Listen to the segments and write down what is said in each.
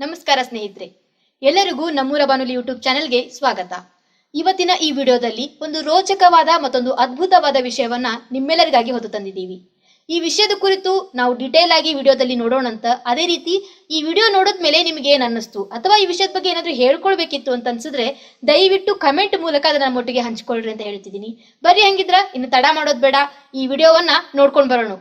ನಮಸ್ಕಾರ ಸ್ನೇಹಿತರೆ, ಎಲ್ಲರಿಗೂ ನಮ್ಮೂರ ಬಾನುಲಿ ಯೂಟ್ಯೂಬ್ ಚಾನೆಲ್ಗೆ ಸ್ವಾಗತ. ಇವತ್ತಿನ ಈ ವಿಡಿಯೋದಲ್ಲಿ ಒಂದು ರೋಚಕವಾದ ಮತ್ತೊಂದು ಅದ್ಭುತವಾದ ವಿಷಯವನ್ನ ನಿಮ್ಮೆಲ್ಲರಿಗಾಗಿ ಹೊತ್ತು ತಂದಿದ್ದೀವಿ. ಈ ವಿಷಯದ ಕುರಿತು ನಾವು ಡಿಟೇಲ್ ಆಗಿ ವಿಡಿಯೋದಲ್ಲಿ ನೋಡೋಣಂತ. ಅದೇ ರೀತಿ ಈ ವಿಡಿಯೋ ನೋಡಿದ್ಮೇಲೆ ನಿಮಗೆ ಏನ್ ಅನ್ನಿಸ್ತು ಅಥವಾ ಈ ವಿಷಯದ ಬಗ್ಗೆ ಏನಾದ್ರೂ ಹೇಳ್ಕೊಳ್ಬೇಕಿತ್ತು ಅಂತ ಅನ್ಸಿದ್ರೆ ದಯವಿಟ್ಟು ಕಮೆಂಟ್ ಮೂಲಕ ಅದನ್ನ ನಮ್ಮೊಟ್ಟಿಗೆ ಹಂಚ್ಕೊಳ್ರಿ ಅಂತ ಹೇಳ್ತಿದ್ದೀನಿ. ಬರ್ರಿ, ಹಂಗಿದ್ರ ಇನ್ನು ತಡ ಮಾಡೋದ್ ಬೇಡ, ಈ ವಿಡಿಯೋವನ್ನ ನೋಡ್ಕೊಂಡ್ ಬರೋಣ.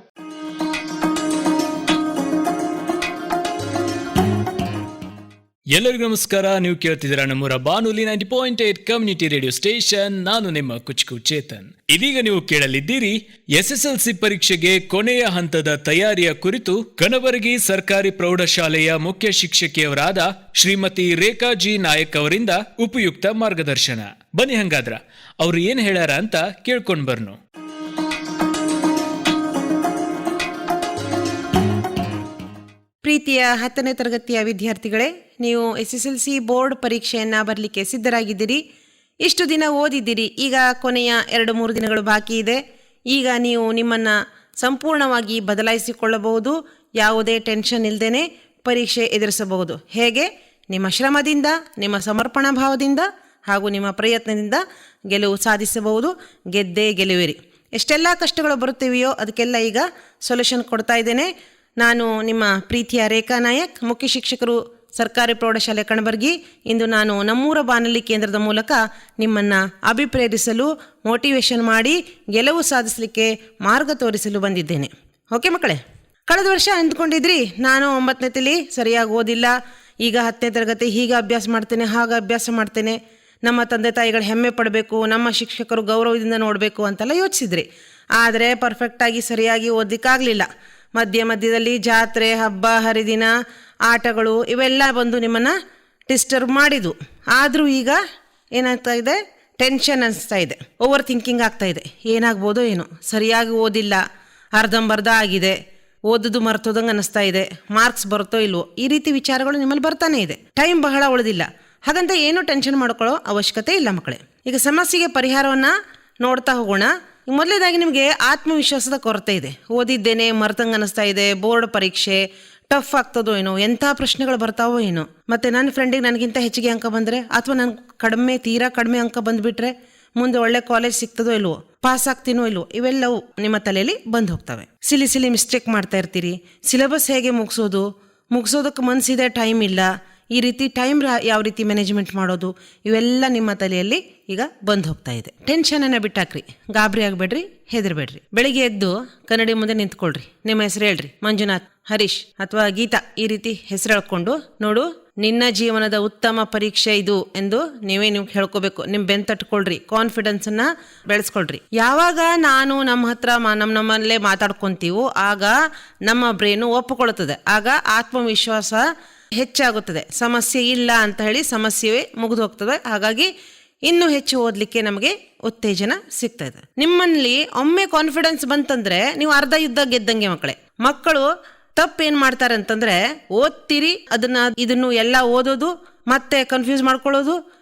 ಎಲ್ಲರಿಗೂ ನಮಸ್ಕಾರ. ನೀವು ಕೇಳ್ತಿದ್ದೀರಾ ನಮ್ಮೂರ ಬಾನುಲಿ 90.8 ಕಮ್ಯುನಿಟಿ ರೇಡಿಯೋ ಸ್ಟೇಷನ್. ನಾನು ನಿಮ್ಮ ಕುಚ್ಕು ಚೇತನ್. ಇದೀಗ ನೀವು ಕೇಳಲಿದ್ದೀರಿ SSLC ಪರೀಕ್ಷೆಗೆ ಕೊನೆಯ ಹಂತದ ತಯಾರಿಯ ಕುರಿತು ಕನಬರಗಿ ಸರ್ಕಾರಿ ಪ್ರೌಢಶಾಲೆಯ ಮುಖ್ಯ ಶಿಕ್ಷಕಿಯವರಾದ ಶ್ರೀಮತಿ ರೇಖಾ ಜಿ ನಾಯಕ್ ಅವರಿಂದ ಉಪಯುಕ್ತ ಮಾರ್ಗದರ್ಶನ. ಬನ್ನಿ ಹಂಗಾದ್ರ ಅವ್ರು ಏನ್ ಹೇಳ್ಯಾರ ಅಂತ ಕೇಳ್ಕೊಂಡ್ ಬರ್ನು. ಪ್ರೀತಿಯ 10ನೇ ತರಗತಿಯ ವಿದ್ಯಾರ್ಥಿಗಳೇ, ನೀವು SSLC ಬೋರ್ಡ್ ಪರೀಕ್ಷೆಯನ್ನು ಬರಲಿಕ್ಕೆ ಸಿದ್ಧರಾಗಿದ್ದೀರಿ. ಇಷ್ಟು ದಿನ ಓದಿದ್ದೀರಿ, ಈಗ ಕೊನೆಯ 2-3 ದಿನಗಳು ಬಾಕಿ ಇದೆ. ಈಗ ನೀವು ನಿಮ್ಮನ್ನು ಸಂಪೂರ್ಣವಾಗಿ ಬದಲಾಯಿಸಿಕೊಳ್ಳಬಹುದು. ಯಾವುದೇ ಟೆನ್ಷನ್ ಇಲ್ಲದೇ ಪರೀಕ್ಷೆ ಎದುರಿಸಬಹುದು. ಹೇಗೆ? ನಿಮ್ಮ ಶ್ರಮದಿಂದ, ನಿಮ್ಮ ಸಮರ್ಪಣಾ ಭಾವದಿಂದ ಹಾಗೂ ನಿಮ್ಮ ಪ್ರಯತ್ನದಿಂದ ಗೆಲುವು ಸಾಧಿಸಬಹುದು. ಗೆದ್ದೇ ಗೆಲುವಿರಿ. ಎಷ್ಟೆಲ್ಲ ಕಷ್ಟಗಳು ಬರುತ್ತವೆಯೋ ಅದಕ್ಕೆಲ್ಲ ಈಗ ಸೊಲ್ಯೂಷನ್ ಕೊಡ್ತಾ ಇದ್ದೇನೆ. ನಾನು ನಿಮ್ಮ ಪ್ರೀತಿಯ ರೇಖಾ ನಾಯಕ್, ಮುಖ್ಯ ಶಿಕ್ಷಕರು, ಸರ್ಕಾರಿ ಪ್ರೌಢಶಾಲೆ ಕಣಬರ್ಗಿ. ಇಂದು ನಾನು ನಮ್ಮೂರ ಬಾನುಲಿ ಕೇಂದ್ರದ ಮೂಲಕ ನಿಮ್ಮನ್ನು ಅಭಿಪ್ರೇರಿಸಲು, ಮೋಟಿವೇಶನ್ ಮಾಡಿ ಗೆಲುವು ಸಾಧಿಸಲಿಕ್ಕೆ ಮಾರ್ಗ ತೋರಿಸಲು ಬಂದಿದ್ದೇನೆ. ಓಕೆ ಮಕ್ಕಳೇ, ಕಳೆದ ವರ್ಷ ಅಂದ್ಕೊಂಡಿದ್ರಿ ನಾನು 9ನೇತಲ್ಲಿ ಸರಿಯಾಗಿ ಓದಿಲ್ಲ, ಈಗ 10ನೇ ತರಗತಿ ಹೀಗೆ ಅಭ್ಯಾಸ ಮಾಡ್ತೇನೆ, ಹಾಗೆ ಅಭ್ಯಾಸ ಮಾಡ್ತೇನೆ, ನಮ್ಮ ತಂದೆ ತಾಯಿಗಳು ಹೆಮ್ಮೆ ಪಡಬೇಕು, ನಮ್ಮ ಶಿಕ್ಷಕರು ಗೌರವದಿಂದ ನೋಡಬೇಕು ಅಂತೆಲ್ಲ ಯೋಚಿಸಿದ್ರಿ. ಆದರೆ ಪರ್ಫೆಕ್ಟಾಗಿ ಸರಿಯಾಗಿ ಓದಲಿಕ್ಕಾಗಲಿಲ್ಲ. ಮಧ್ಯದಲ್ಲಿ ಜಾತ್ರೆ, ಹಬ್ಬ ಹರಿದಿನ, ಆಟಗಳು ಇವೆಲ್ಲ ಬಂದು ನಿಮ್ಮನ್ನು ಡಿಸ್ಟರ್ಬ್ ಮಾಡಿದ್ದು. ಆದರೂ ಈಗ ಏನಾಗ್ತಾ ಇದೆ? ಟೆನ್ಷನ್ ಅನಿಸ್ತಾ ಇದೆ, ಓವರ್ ಥಿಂಕಿಂಗ್ ಆಗ್ತಾ ಇದೆ. ಏನಾಗ್ಬೋದೋ ಏನೋ, ಸರಿಯಾಗಿ ಓದಿಲ್ಲ, ಅರ್ಧಂಬರ್ಧ ಆಗಿದೆ, ಓದೋದು ಮರ್ತೋದಂಗೆ ಅನ್ನಿಸ್ತಾ ಇದೆ, ಮಾರ್ಕ್ಸ್ ಬರುತ್ತೋ ಇಲ್ವೋ, ಈ ರೀತಿ ವಿಚಾರಗಳು ನಿಮ್ಮಲ್ಲಿ ಬರ್ತಾನೆ ಇದೆ. ಟೈಮ್ ಬಹಳ ಉಳಿದಿಲ್ಲ. ಹಾಗಂತ ಏನೂ ಟೆನ್ಷನ್ ಮಾಡ್ಕೊಳ್ಳೋ ಅವಶ್ಯಕತೆ ಇಲ್ಲ ಮಕ್ಕಳೇ. ಈಗ ಸಮಸ್ಯೆಗೆ ಪರಿಹಾರವನ್ನು ನೋಡ್ತಾ ಹೋಗೋಣ. ಮೊದಲನೇದಾಗಿ ನಿಮಗೆ ಆತ್ಮವಿಶ್ವಾಸದ ಕೊರತೆ ಇದೆ. ಓದಿದ್ದೇನೆ ಮರ್ತಂಗೆ ಅನ್ನಿಸ್ತಾ ಇದೆ, ಬೋರ್ಡ್ ಪರೀಕ್ಷೆ ಟಫ್ ಆಗ್ತದೋ ಏನೋ, ಎಂಥ ಪ್ರಶ್ನೆಗಳು ಬರ್ತಾವೋ ಏನೋ, ಮತ್ತು ನನ್ನ ಫ್ರೆಂಡಿಗೆ ನನಗಿಂತ ಹೆಚ್ಚಿಗೆ ಅಂಕ ಬಂದರೆ ಅಥವಾ ನನಗೆ ತೀರಾ ಕಡಿಮೆ ಅಂಕ ಬಂದುಬಿಟ್ರೆ ಮುಂದೆ ಒಳ್ಳೆ ಕಾಲೇಜ್ ಸಿಗ್ತದೋ ಇಲ್ವೋ, ಪಾಸ್ ಆಗ್ತೀನೋ ಇಲ್ವೋ, ಇವೆಲ್ಲವೂ ನಿಮ್ಮ ತಲೆಯಲ್ಲಿ ಬಂದು ಹೋಗ್ತವೆ. ಸಿಲಿ ಮಿಸ್ಟೇಕ್ ಮಾಡ್ತಾ ಇರ್ತೀರಿ. ಸಿಲೆಬಸ್ ಹೇಗೆ ಮುಗಿಸೋದಕ್ಕೆ ಮನಸ್ಸಿದೆ, ಟೈಮ್ ಇಲ್ಲ. ಈ ರೀತಿ ಟೈಮ್ ಯಾವ ರೀತಿ ಮ್ಯಾನೇಜ್ಮೆಂಟ್ ಮಾಡೋದು, ಇವೆಲ್ಲ ನಿಮ್ಮ ತಲೆಯಲ್ಲಿ ಈಗ ಬಂದು ಹೋಗ್ತಾ ಇದೆ. ಟೆನ್ಷನನ್ನು ಬಿಟ್ಟಾಕ್ರಿ, ಗಾಬರಿ ಆಗಬೇಡ್ರಿ, ಹೆದರ್ಬೇಡ್ರಿ. ಬೆಳಿಗ್ಗೆ ಎದ್ದು ಕನ್ನಡಿ ಮುಂದೆ ನಿಂತ್ಕೊಳ್ರಿ, ನಿಮ್ಮ ಹೆಸರು ಹೇಳ್ರಿ. ಮಂಜುನಾಥ್, ಹರೀಶ್ ಅಥವಾ ಗೀತಾ, ಈ ರೀತಿ ಹೆಸರು ಹೇಳ್ಕೊಂಡು, ನೋಡು ನಿನ್ನ ಜೀವನದ ಉತ್ತಮ ಪರೀಕ್ಷೆ ಇದು ಎಂದು ನೀವು ಹೇಳ್ಕೋಬೇಕು. ನಿಮ್ ಬೆನ್ ತಟ್ಕೊಳ್ರಿ, ಕಾನ್ಫಿಡೆನ್ಸ್ ಅನ್ನ ಬೆಳೆಸ್ಕೊಳ್ರಿ. ಯಾವಾಗ ನಾನು ನಮ್ಮ ಹತ್ರ ನಮ್ಮಲ್ಲೇ ಮಾತಾಡ್ಕೊಂತೀವೋ ಆಗ ನಮ್ಮ ಬ್ರೈನು ಒಪ್ಪಿಕೊಳ್ಳುತ್ತದೆ, ಆಗ ಆತ್ಮವಿಶ್ವಾಸ ಹೆಚ್ಚಾಗುತ್ತದೆ. ಸಮಸ್ಯೆ ಇಲ್ಲ ಅಂತ ಹೇಳಿ ಸಮಸ್ಯೆಯೇ ಮುಗಿದು ಹೋಗ್ತದೆ. ಹಾಗಾಗಿ ಇನ್ನೂ ಹೆಚ್ಚು ಓದಲಿಕ್ಕೆ ನಮಗೆ ಉತ್ತೇಜನ ಸಿಗ್ತಾ ಇದೆ. ನಿಮ್ಮಲ್ಲಿ ಒಮ್ಮೆ ಕಾನ್ಫಿಡೆನ್ಸ್ ಬಂತಂದ್ರೆ ನೀವು ಅರ್ಧ ಯುದ್ಧ ಗೆದ್ದಂಗೆ ಮಕ್ಕಳೇ. ಮಕ್ಕಳು ತಪ್ಪೇನು ಮಾಡ್ತಾರೆ ಅಂತಂದ್ರೆ, ಓದ್ತೀರಿ ಇದನ್ನು ಎಲ್ಲ ಓದೋದು, ಮತ್ತೆ ಕನ್ಫ್ಯೂಸ್ ಮಾಡ್ಕೊಳ್ಳೋದು,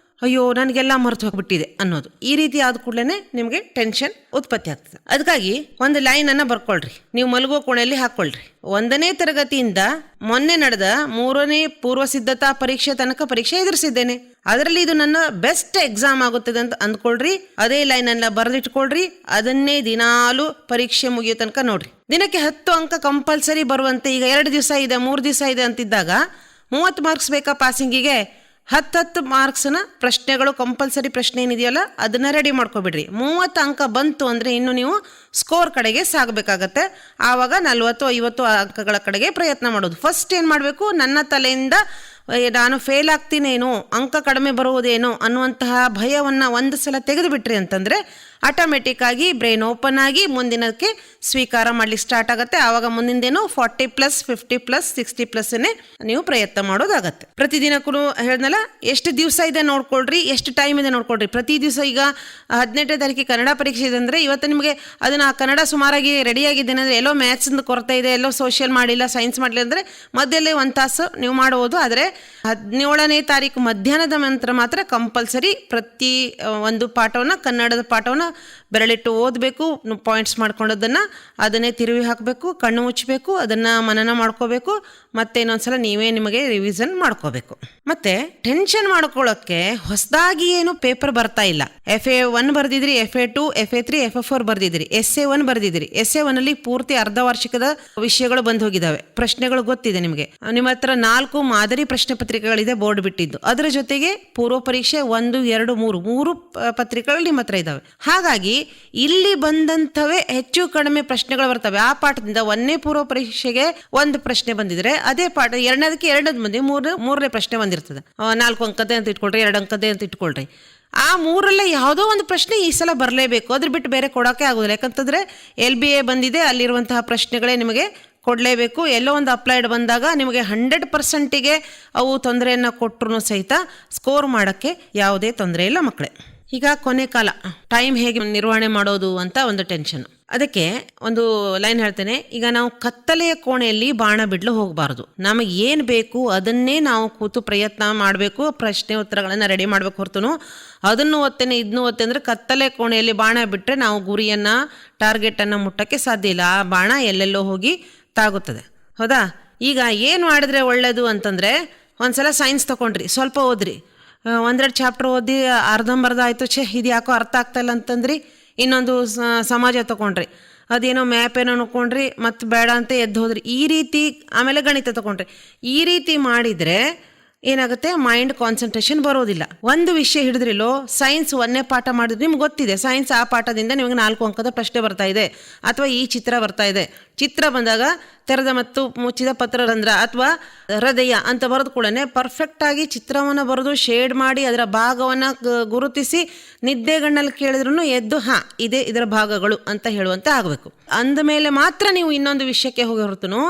ಅಯ್ಯೋ ನನಗೆಲ್ಲ ಮರೆತು ಹೋಗ್ಬಿಟ್ಟಿದೆ ಅನ್ನೋದು. ಈ ರೀತಿ ಆದ ಕೂಡಲೇ ನಿಮಗೆ ಟೆನ್ಷನ್ ಉತ್ಪತ್ತಿ ಆಗ್ತದೆ. ಅದಕ್ಕಾಗಿ ಒಂದು ಲೈನನ್ನು ಬರ್ಕೊಳ್ರಿ, ನೀವು ಮಲಗೋ ಕೋಣೆಯಲ್ಲಿ ಹಾಕ್ಕೊಳ್ರಿ. 1ನೇ ತರಗತಿಯಿಂದ ಮೊನ್ನೆ ನಡೆದ 3ನೇ ಪೂರ್ವ ಸಿದ್ಧತಾ ಪರೀಕ್ಷೆ ತನಕ ಪರೀಕ್ಷೆ ಎದುರಿಸಿದ್ದೇನೆ, ಅದರಲ್ಲಿ ಇದು ನನ್ನ ಬೆಸ್ಟ್ ಎಕ್ಸಾಮ್ ಆಗುತ್ತದೆ ಅಂತ ಅಂದ್ಕೊಳ್ರಿ. ಅದೇ ಲೈನನ್ನ ಬರೆದಿಟ್ಕೊಳ್ರಿ. ಅದನ್ನೇ ದಿನಾಲು ಪರೀಕ್ಷೆ ಮುಗಿಯೋ ತನಕ ನೋಡ್ರಿ. ದಿನಕ್ಕೆ 10 ಅಂಕ ಕಂಪಲ್ಸರಿ ಬರುವಂತೆ. ಈಗ 2 ದಿವಸ ಇದೆ, 3 ದಿವಸ ಇದೆ ಅಂತಿದ್ದಾಗ 30 ಮಾರ್ಕ್ಸ್ ಬೇಕಾ ಪಾಸಿಂಗಿಗೆ? 10 ಮಾರ್ಕ್ಸ್ನ ಪ್ರಶ್ನೆಗಳು, ಕಂಪಲ್ಸರಿ ಪ್ರಶ್ನೆ ಏನಿದೆಯಲ್ಲ ಅದನ್ನ ರೆಡಿ ಮಾಡ್ಕೊಬಿಡ್ರಿ. 30 ಅಂಕ ಬಂತು ಅಂದರೆ ಇನ್ನು ನೀವು ಸ್ಕೋರ್ ಕಡೆಗೆ ಸಾಗಬೇಕಾಗತ್ತೆ. ಆವಾಗ 40-50 ಅಂಕಗಳ ಕಡೆಗೆ ಪ್ರಯತ್ನ ಮಾಡೋದು. ಫಸ್ಟ್ ಏನು ಮಾಡಬೇಕು? ನನ್ನ ತಲೆಯಿಂದ ನಾನು ಫೇಲ್ ಆಗ್ತೀನೇನೋ, ಅಂಕ ಕಡಿಮೆ ಬರುವುದೇನೋ ಅನ್ನುವಂತಹ ಭಯವನ್ನು ಒಂದು ಸಲ ತೆಗೆದು ಬಿಟ್ರಿ ಅಂತಂದರೆ ಆಟೋಮೆಟಿಕ್ ಆಗಿ ಬ್ರೈನ್ ಓಪನ್ ಆಗಿ ಮುಂದಿನಕ್ಕೆ ಸ್ವೀಕಾರ ಮಾಡ್ಲಿಕ್ಕೆ ಸ್ಟಾರ್ಟ್ ಆಗುತ್ತೆ. ಆವಾಗ ಮುಂದಿಂದೇನು 40+, 50+, 60+ನೇ ನೀವು ಪ್ರಯತ್ನ ಮಾಡೋದಾಗತ್ತೆ. ಪ್ರತಿದಿನಕ್ಕೂ ಹೇಳಿದ್ನಲ್ಲ, ಎಷ್ಟು ದಿವಸ ಇದೆ ನೋಡ್ಕೊಳ್ರಿ, ಎಷ್ಟು ಟೈಮ್ ಇದೆ ನೋಡ್ಕೊಳ್ರಿ. ಪ್ರತಿ ದಿವಸ ಈಗ 18ನೇ ತಾರೀಕಿಗೆ ಕನ್ನಡ ಪರೀಕ್ಷೆ ಇದೆ ಅಂದರೆ ಇವತ್ತು ನಿಮಗೆ ಅದನ್ನು ಕನ್ನಡ ಸುಮಾರಾಗಿ ರೆಡಿಯಾಗಿದ್ದೇನೆ ಅಂದರೆ ಎಲ್ಲೋ ಮ್ಯಾಥ್ಸಿಂದು ಕೊರತೆ ಇದೆ, ಎಲ್ಲೋ ಸೋಷಿಯಲ್ ಮಾಡಿಲ್ಲ, ಸೈನ್ಸ್ ಮಾಡಲಿಲ್ಲ ಅಂದರೆ ಮಧ್ಯಲ್ಲೇ 1 ತಾಸು ನೀವು ಮಾಡ್ಬೋದು. ಆದರೆ 17ನೇ ತಾರೀಕು ಮಧ್ಯಾಹ್ನದ ನಂತರ ಮಾತ್ರ ಕಂಪಲ್ಸರಿ ಪ್ರತಿ ಒಂದು ಪಾಠವನ್ನು, ಕನ್ನಡದ ಪಾಠವನ್ನು ಬೆರಳಿಟ್ಟು ಓದಬೇಕು, ಪಾಯಿಂಟ್ಸ್ ಮಾಡ್ಕೊಂಡದನ್ನು ಅದನ್ನೇ ತಿರುವಿ ಹಾಕಬೇಕು, ಕಣ್ಣು ಮುಚ್ಚಬೇಕು, ಅದನ್ನು ಮನನ ಮಾಡ್ಕೋಬೇಕು, ಮತ್ತೆ ಇನ್ನೊಂದ್ಸಲ ನೀವೇ ನಿಮಗೆ ರಿವಿಷನ್ ಮಾಡ್ಕೋಬೇಕು. ಮತ್ತೆ ಟೆನ್ಷನ್ ಮಾಡ್ಕೊಳ್ಳೋಕ್ಕೆ ಹೊಸದಾಗಿ ಏನು ಪೇಪರ್ ಬರ್ತಾ ಇಲ್ಲ. FA1 ಬರ್ದಿದ್ರಿ, FA2, FA3, FA4 ಬರ್ದಿದ್ರಿ, SA1 ಬರ್ದಿದ್ರಿ. SA1 ಪೂರ್ತಿ ಅರ್ಧ ವಾರ್ಷಿಕದ ವಿಷಯಗಳು ಬಂದು ಹೋಗಿದ್ದಾವೆ, ಪ್ರಶ್ನೆಗಳು ಗೊತ್ತಿದೆ ನಿಮಗೆ. ನಿಮ್ಮ ಹತ್ರ 4 ಮಾದರಿ ಪ್ರಶ್ನೆ ಪತ್ರಿಕೆಗಳಿದೆ ಬೋರ್ಡ್ ಬಿಟ್ಟಿದ್ದು. ಅದರ ಜೊತೆಗೆ ಪೂರ್ವ ಪರೀಕ್ಷೆ 1, 2, 3 ಪತ್ರಿಕೆಗಳು ನಿಮ್ಮ ಹತ್ರ ಇದ್ದಾವೆ. ಹಾಗಾಗಿ ಇಲ್ಲಿ ಬಂದಂಥವೇ ಹೆಚ್ಚು ಕಡಿಮೆ ಪ್ರಶ್ನೆಗಳು ಬರ್ತವೆ. ಆ ಪಾಠದಿಂದ 1ನೇ ಪೂರ್ವ ಪರೀಕ್ಷೆಗೆ 1 ಪ್ರಶ್ನೆ ಬಂದಿದ್ರೆ ಅದೇ ಪಾಠ 2ನೇದಕ್ಕೆ 2 ಬಂದು 3ನೇ ಪ್ರಶ್ನೆ ಬಂದಿರ್ತದೆ. 4 ಅಂಕದೇ ಅಂತ ಇಟ್ಕೊಳ್ರಿ, 2 ಅಂಕದೇ ಅಂತ ಇಟ್ಕೊಳ್ರಿ. ಆ 3ರಲ್ಲೇ ಯಾವುದೋ ಒಂದು ಪ್ರಶ್ನೆ ಈ ಸಲ ಬರಲೇಬೇಕು, ಅದ್ರ ಬಿಟ್ಟು ಬೇರೆ ಕೊಡೋಕೆ ಆಗೋದಿಲ್ಲ. ಯಾಕಂತಂದ್ರೆ LBA ಬಂದಿದೆ, ಅಲ್ಲಿರುವಂತಹ ಪ್ರಶ್ನೆಗಳೇ ನಿಮಗೆ ಕೊಡಲೇಬೇಕು. ಎಲ್ಲೋ ಒಂದು ಅಪ್ಲೈಡ್ ಬಂದಾಗ ನಿಮಗೆ 100%ಗೆ ಅವು ತೊಂದರೆಯನ್ನು ಕೊಟ್ಟರು ಸಹಿತ ಸ್ಕೋರ್ ಮಾಡೋಕ್ಕೆ ಯಾವುದೇ ತೊಂದರೆ ಇಲ್ಲ ಮಕ್ಕಳೇ. ಈಗ ಕೊನೆ ಕಾಲ ಟೈಮ್ ಹೇಗೆ ನಿರ್ವಹಣೆ ಮಾಡೋದು ಅಂತ ಒಂದು ಟೆನ್ಷನ್. ಅದಕ್ಕೆ ಒಂದು ಲೈನ್ ಹೇಳ್ತೇನೆ. ಈಗ ನಾವು ಕತ್ತಲೆಯ ಕೋಣೆಯಲ್ಲಿ ಬಾಣ ಬಿಡಲು ಹೋಗಬಾರ್ದು. ನಮಗೆ ಏನು ಬೇಕು ಅದನ್ನೇ ನಾವು ಕೂತು ಪ್ರಯತ್ನ ಮಾಡಬೇಕು, ಪ್ರಶ್ನೆ ಉತ್ತರಗಳನ್ನು ರೆಡಿ ಮಾಡಬೇಕು. ಹೊರತು ಅದನ್ನು ಒತ್ತೇನೆ ಇದನ್ನು ಒತ್ತೆ ಅಂದರೆ ಕತ್ತಲೆ ಕೋಣೆಯಲ್ಲಿ ಬಾಣ ಬಿಟ್ಟರೆ ನಾವು ಗುರಿಯನ್ನು ಟಾರ್ಗೆಟನ್ನು ಮುಟ್ಟಕ್ಕೆ ಸಾಧ್ಯ ಇಲ್ಲ. ಆ ಬಾಣ ಎಲ್ಲೆಲ್ಲೋ ಹೋಗಿ ತಾಗುತ್ತದೆ. ಹೌದಾ? ಈಗ ಏನು ಮಾಡಿದ್ರೆ ಒಳ್ಳೆಯದು ಅಂತಂದರೆ, ಒಂದ್ಸಲ ಸೈನ್ಸ್ ತೊಗೊಂಡ್ರಿ, ಸ್ವಲ್ಪ ಓದ್ರಿ, 1-2 ಚಾಪ್ಟರ್ ಓದಿ ಅರ್ಧಂಬರ್ಧ ಆಯಿತು, ಇದು ಯಾಕೋ ಅರ್ಥ ಆಗ್ತಾಯಿಲ್ಲ ಅಂತಂದ್ರಿ, ಇನ್ನೊಂದು ಸಮಾಜ ತೊಗೊಂಡ್ರಿ, ಅದೇನೋ ಮ್ಯಾಪ್ ಏನೋ ನೋಡ್ಕೊಂಡ್ರಿ, ಮತ್ತು ಬೇಡ ಅಂತ ಎದ್ದು ಹೋದ್ರಿ. ಈ ರೀತಿ ಆಮೇಲೆ ಗಣಿತ ತೊಗೊಂಡ್ರಿ. ಈ ರೀತಿ ಮಾಡಿದರೆ ಏನಾಗುತ್ತೆ, ಮೈಂಡ್ ಕಾನ್ಸಂಟ್ರೇಷನ್ ಬರೋದಿಲ್ಲ. ಒಂದು ವಿಷಯ ಹಿಡಿದ್ರಿಲ್ಲೋ, ಸೈನ್ಸ್ 1ನೇ ಪಾಠ ಮಾಡಿದ್ರೆ ನಿಮ್ಗೆ ಗೊತ್ತಿದೆ, ಸೈನ್ಸ್ ಆ ಪಾಠದಿಂದ ನಿಮಗೆ 4 ಅಂಕದ ಪ್ರಶ್ನೆ ಬರ್ತಾ ಇದೆ, ಅಥವಾ ಈ ಚಿತ್ರ ಬರ್ತಾ ಇದೆ. ಚಿತ್ರ ಬಂದಾಗ ತೆರೆದ ಮತ್ತು ಮುಚ್ಚಿದ ಪತ್ರರಂಧ್ರ ಅಥವಾ ಹೃದಯ ಅಂತ ಬರೆದು ಕೂಡ ಪರ್ಫೆಕ್ಟಾಗಿ ಚಿತ್ರವನ್ನು ಬರೆದು ಶೇಡ್ ಮಾಡಿ ಅದರ ಭಾಗವನ್ನು ಗುರುತಿಸಿ ನಿದ್ದೆಗಣ್ಣಲ್ಲಿ ಕೇಳಿದ್ರು ಎದ್ದು ಇದೇ ಇದರ ಭಾಗಗಳು ಅಂತ ಹೇಳುವಂತೆ ಆಗಬೇಕು. ಅಂದಮೇಲೆ ಮಾತ್ರ ನೀವು ಇನ್ನೊಂದು ವಿಷಯಕ್ಕೆ ಹೋಗಿ ಹೊರತು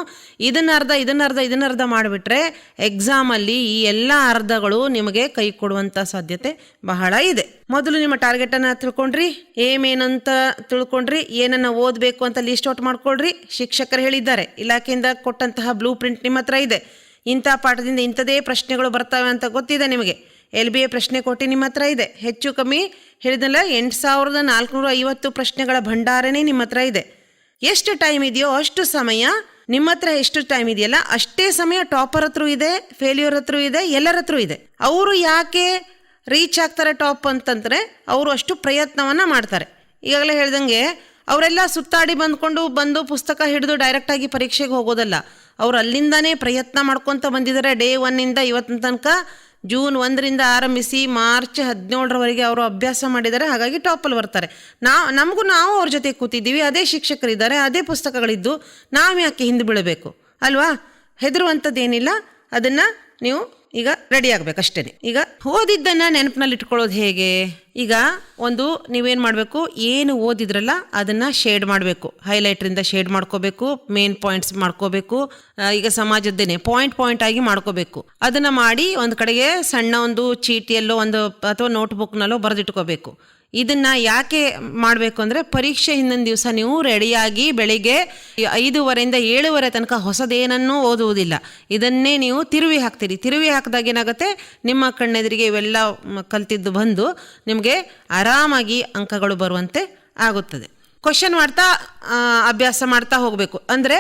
ಇದನ್ನರ್ಧ ಮಾಡಿಬಿಟ್ರೆ ಎಕ್ಸಾಮಲ್ಲಿ ಈ ಎಲ್ಲ ಅರ್ಧಗಳು ನಿಮಗೆ ಕೈ ಕೊಡುವಂಥ ಸಾಧ್ಯತೆ ಬಹಳ ಇದೆ. ಮೊದಲು ನಿಮ್ಮ ಟಾರ್ಗೆಟನ್ನು ತಿಳ್ಕೊಂಡ್ರಿ, ಏನಂತ ತಿಳ್ಕೊಂಡ್ರಿ, ಏನನ್ನು ಓದಬೇಕು ಅಂತ ಲಿಸ್ಟ್ ಔಟ್ ಮಾಡ್ಕೊಳ್ರಿ. ಶಿಕ್ಷಕರು ಹೇಳಿದ್ದಾರೆ, ಇಲಾಖೆಯಿಂದ ಕೊಟ್ಟಂತಹ ಬ್ಲೂ ಪ್ರಿಂಟ್ ನಿಮ್ಮ ಹತ್ರ ಇದೆ. ಇಂಥ ಪಾಠದಿಂದ ಇಂಥದೇ ಪ್ರಶ್ನೆಗಳು ಬರ್ತವೆ ಅಂತ ಗೊತ್ತಿದೆ ನಿಮಗೆ. LBA ಪ್ರಶ್ನೆ ಕೊಟ್ಟು ನಿಮ್ಮ ಹತ್ರ ಇದೆ. ಹೆಚ್ಚು ಕಮ್ಮಿ ಹೇಳಿದಲ್ಲ 8450 ಪ್ರಶ್ನೆಗಳ ಭಂಡಾರನೇ ನಿಮ್ಮ ಹತ್ರ ಇದೆ. ಎಷ್ಟು ಟೈಮ್ ಇದೆಯೋ ಅಷ್ಟು ಸಮಯ ನಿಮ್ಮ ಹತ್ರ, ಎಷ್ಟು ಟೈಮ್ ಇದೆಯಲ್ಲ ಅಷ್ಟೇ ಸಮಯ ಟಾಪರ್ ಹತ್ರ ಇದೆ, ಫೇಲ್ಯೂರ್ ಹತ್ರ ಇದೆ, ಎಲ್ಲರ ಹತ್ರ ಇದೆ. ಅವರು ಯಾಕೆ ರೀಚ್ ಆಗ್ತಾರೆ ಟಾಪ್ ಅಂತಂದರೆ ಅವರು ಅಷ್ಟು ಪ್ರಯತ್ನವನ್ನು ಮಾಡ್ತಾರೆ. ಈಗಾಗಲೇ ಹೇಳ್ದಂಗೆ ಅವರೆಲ್ಲ ಸುತ್ತಾಡಿ ಬಂದು ಪುಸ್ತಕ ಹಿಡಿದು ಡೈರೆಕ್ಟಾಗಿ ಪರೀಕ್ಷೆಗೆ ಹೋಗೋದಲ್ಲ. ಅವರು ಅಲ್ಲಿಂದನೇ ಪ್ರಯತ್ನ ಮಾಡ್ಕೊತ ಬಂದಿದ್ದಾರೆ. ಡೇ 1ಇಂದ ಇವತ್ತಿನ ತನಕ ಜೂನ್ 1ರಿಂದ ಆರಂಭಿಸಿ ಮಾರ್ಚ್ 17ರವರೆಗೆ ಅವರು ಅಭ್ಯಾಸ ಮಾಡಿದ್ದಾರೆ. ಹಾಗಾಗಿ ಟಾಪಲ್ಲಿ ಬರ್ತಾರೆ. ನಾವು ಅವ್ರ ಜೊತೆ ಕೂತಿದ್ದೀವಿ, ಅದೇ ಶಿಕ್ಷಕರಿದ್ದಾರೆ, ಅದೇ ಪುಸ್ತಕಗಳಿದ್ದು ನಾವು ಯಾಕೆ ಹಿಂದೆ ಬೀಳಬೇಕು ಅಲ್ವಾ? ಹೆದರುವಂಥದ್ದೇನಿಲ್ಲ. ಅದನ್ನು ನೀವು ಈಗ ರೆಡಿ ಆಗ್ಬೇಕಷ್ಟೇ. ಈಗ ಓದಿದ್ದನ್ನು ನೆನಪಿನಲ್ಲಿ ಇಟ್ಕೊಳ್ಳೋದು ಹೇಗೆ? ಈಗ ನೀವೇನು ಮಾಡಬೇಕು, ಏನು ಓದಿದ್ರಲ್ಲ ಅದನ್ನು ಶೇಡ್ ಮಾಡಬೇಕು. ಹೈಲೈಟ್ರಿಂದ ಶೇಡ್ ಮಾಡ್ಕೋಬೇಕು, ಮೇನ್ ಪಾಯಿಂಟ್ಸ್ ಮಾಡ್ಕೋಬೇಕು. ಈಗ ಸಮಾಜದ್ದೇನೆ ಪಾಯಿಂಟ್ ಆಗಿ ಮಾಡ್ಕೋಬೇಕು. ಅದನ್ನು ಮಾಡಿ ಒಂದು ಕಡೆಗೆ ಸಣ್ಣ ಒಂದು ಚೀಟಿಯಲ್ಲೋ ಅಥವಾ ನೋಟ್ಬುಕ್ನಲ್ಲೋ ಬರೆದಿಟ್ಕೋಬೇಕು. ಇದನ್ನು ಯಾಕೆ ಮಾಡಬೇಕು ಅಂದರೆ, ಪರೀಕ್ಷೆ ಹಿಂದಿನ ದಿವಸ ನೀವು ರೆಡಿಯಾಗಿ ಬೆಳಿಗ್ಗೆ 5:30ರಿಂದ 7:30 ತನಕ ಹೊಸದೇನನ್ನೂ ಓದುವುದಿಲ್ಲ. ಇದನ್ನೇ ನೀವು ತಿರುವಿ ಹಾಕ್ತೀರಿ. ತಿರುವಿ ಹಾಕಿದಾಗ ಏನಾಗುತ್ತೆ, ನಿಮ್ಮ ಕಣ್ಣೆದುರಿಗೆ ಇವೆಲ್ಲ ಕಲ್ತಿದ್ದು ಬಂದು ನಿಮಗೆ ಆರಾಮಾಗಿ ಅಂಕಗಳು ಬರುವಂತೆ ಆಗುತ್ತದೆ. ಕ್ವಶನ್ ಮಾಡ್ತಾ ಅಭ್ಯಾಸ ಮಾಡ್ತಾ ಹೋಗಬೇಕು. ಅಂದರೆ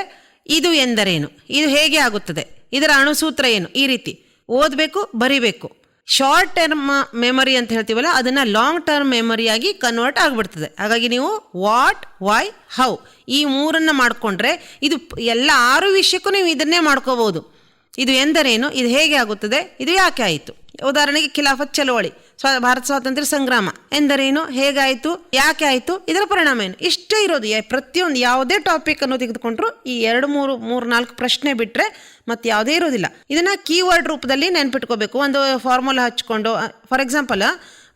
ಇದು ಎಂದರೇನು, ಇದು ಹೇಗೆ ಆಗುತ್ತದೆ, ಇದರ ಅಣುಸೂತ್ರ ಏನು, ಈ ರೀತಿ ಓದಬೇಕು, ಬರಿಬೇಕು. ಶಾರ್ಟ್ ಟರ್ಮ್ ಮೆಮೊರಿ ಅಂತ ಹೇಳ್ತೀವಲ್ಲ, ಅದನ್ನು ಲಾಂಗ್ ಟರ್ಮ್ ಮೆಮೊರಿಯಾಗಿ ಕನ್ವರ್ಟ್ ಆಗಿಬಿಡ್ತದೆ. ಹಾಗಾಗಿ ನೀವು ವಾಟ್, ವೈ, ಹೌ ಈ 3 ಮಾಡಿಕೊಂಡ್ರೆ ಇದು ಎಲ್ಲ 6 ವಿಷಯಕ್ಕೂ ನೀವು ಇದನ್ನೇ ಮಾಡ್ಕೋಬೋದು. ಇದು ಎಂದರೇನು, ಇದು ಹೇಗೆ ಆಗುತ್ತದೆ, ಇದು ಯಾಕೆ ಆಯಿತು. ಉದಾಹರಣೆಗೆ ಖಿಲಾಫತ್ ಚಳವಳಿ, ಭಾರತ ಸ್ವಾತಂತ್ರ್ಯ ಸಂಗ್ರಾಮ ಎಂದರೇನು, ಹೇಗಾಯಿತು, ಯಾಕೆ ಆಯಿತು, ಇದರ ಪರಿಣಾಮ ಏನು, ಇಷ್ಟೇ ಇರೋದು. ಪ್ರತಿಯೊಂದು ಯಾವುದೇ ಟಾಪಿಕ್ ಅನ್ನು ತೆಗೆದುಕೊಂಡ್ರು ಈ 2-3-4 ಪ್ರಶ್ನೆ ಬಿಟ್ಟರೆ ಮತ್ತು ಯಾವುದೇ ಇರೋದಿಲ್ಲ. ಇದನ್ನು ಕೀವರ್ಡ್ ರೂಪದಲ್ಲಿ ನೆನ್ಪಿಟ್ಕೋಬೇಕು. ಒಂದು ಫಾರ್ಮುಲಾ ಹಚ್ಕೊಂಡು, ಫಾರ್ ಎಕ್ಸಾಂಪಲ್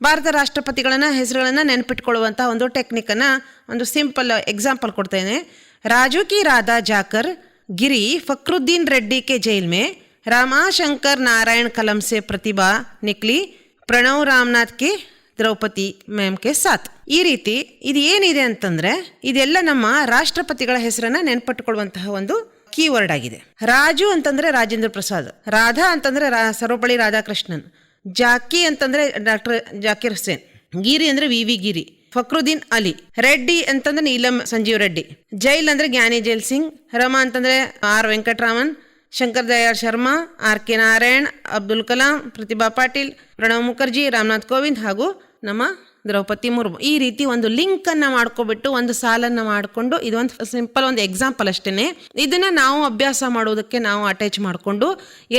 ಭಾರತ ರಾಷ್ಟ್ರಪತಿಗಳನ್ನು ಹೆಸರುಗಳನ್ನು ನೆನ್ಪಿಟ್ಕೊಳ್ಳುವಂಥ ಒಂದು ಟೆಕ್ನಿಕನ್ನು ಒಂದು ಸಿಂಪಲ್ ಎಕ್ಸಾಂಪಲ್ ಕೊಡ್ತೇನೆ. ರಾಜು ಕಿ ರಾಧಾ ಜಾಕರ್ ಗಿರಿ ಫಕ್ರುದ್ದೀನ್ ರೆಡ್ಡಿ ಕೆ ಜೈಲ್ ಮೇ ರಾಮಾಶಂಕರ್ ನಾರಾಯಣ್ ಕಲಂ ಸೆ ಪ್ರತಿಭಾ ನಿಕ್ಲಿ ಪ್ರಣವ್ ರಾಮನಾಥ್ ಕೆ ದ್ರೌಪದಿ ಮ್ಯಾಮ್ ಕೆ ಸಾಥ್. ಈ ರೀತಿ ಇದು ಏನಿದೆ ಅಂತಂದರೆ, ಇದೆಲ್ಲ ನಮ್ಮ ರಾಷ್ಟ್ರಪತಿಗಳ ಹೆಸರನ್ನು ನೆನ್ಪಿಟ್ಕೊಳ್ಳುವಂತಹ ಒಂದು ಕೀವರ್ಡ್ ಆಗಿದೆ. ರಾಜು ಅಂತಂದರೆ ರಾಜೇಂದ್ರ ಪ್ರಸಾದ್, ರಾಧಾ ಅಂತಂದರೆ ಸರ್ವಪಳ್ಳಿ ರಾಧಾಕೃಷ್ಣನ್, ಜಾಕಿ ಅಂತಂದರೆ ಡಾಕ್ಟರ್ ಜಾಕಿರ್ ಹುಸೇನ್, ಗಿರಿ ಅಂದರೆ ವಿ ಗಿರಿ, ಫಕ್ರುದ್ದೀನ್ ಅಲಿ. ರೆಡ್ಡಿ ಅಂತಂದ್ರೆ ನೀಲಂ ಸಂಜೀವ್ ರೆಡ್ಡಿ. ಜೈಲ್ ಅಂದ್ರೆ ಜ್ಞಾನಿ ಜೈಲ್ ಸಿಂಗ್. ರಮ ಅಂತಂದ್ರೆ R Venkataraman. Shankar Dayal Sharma, R K Narayan, Abdul Kalam, Pratibha Patil, Pranab Mukherjee, Ramnath Kovind ಹಾಗೂ ನಮ್ಮ ದ್ರೌಪದಿ ಮುರ್ಮು. ಈ ರೀತಿ ಒಂದು ಲಿಂಕ್ ಅನ್ನ ಮಾಡ್ಕೊಬಿಟ್ಟು ಒಂದು ಸಾಲನ್ನ ಮಾಡಿಕೊಂಡು, ಇದೊಂದು ಸಿಂಪಲ್ ಒಂದು ಎಕ್ಸಾಂಪಲ್ ಅಷ್ಟೇನೆ. ಇದನ್ನ ನಾವು ಅಭ್ಯಾಸ ಮಾಡೋದಕ್ಕೆ ನಾವು ಅಟ್ಯಾಚ್ ಮಾಡಿಕೊಂಡು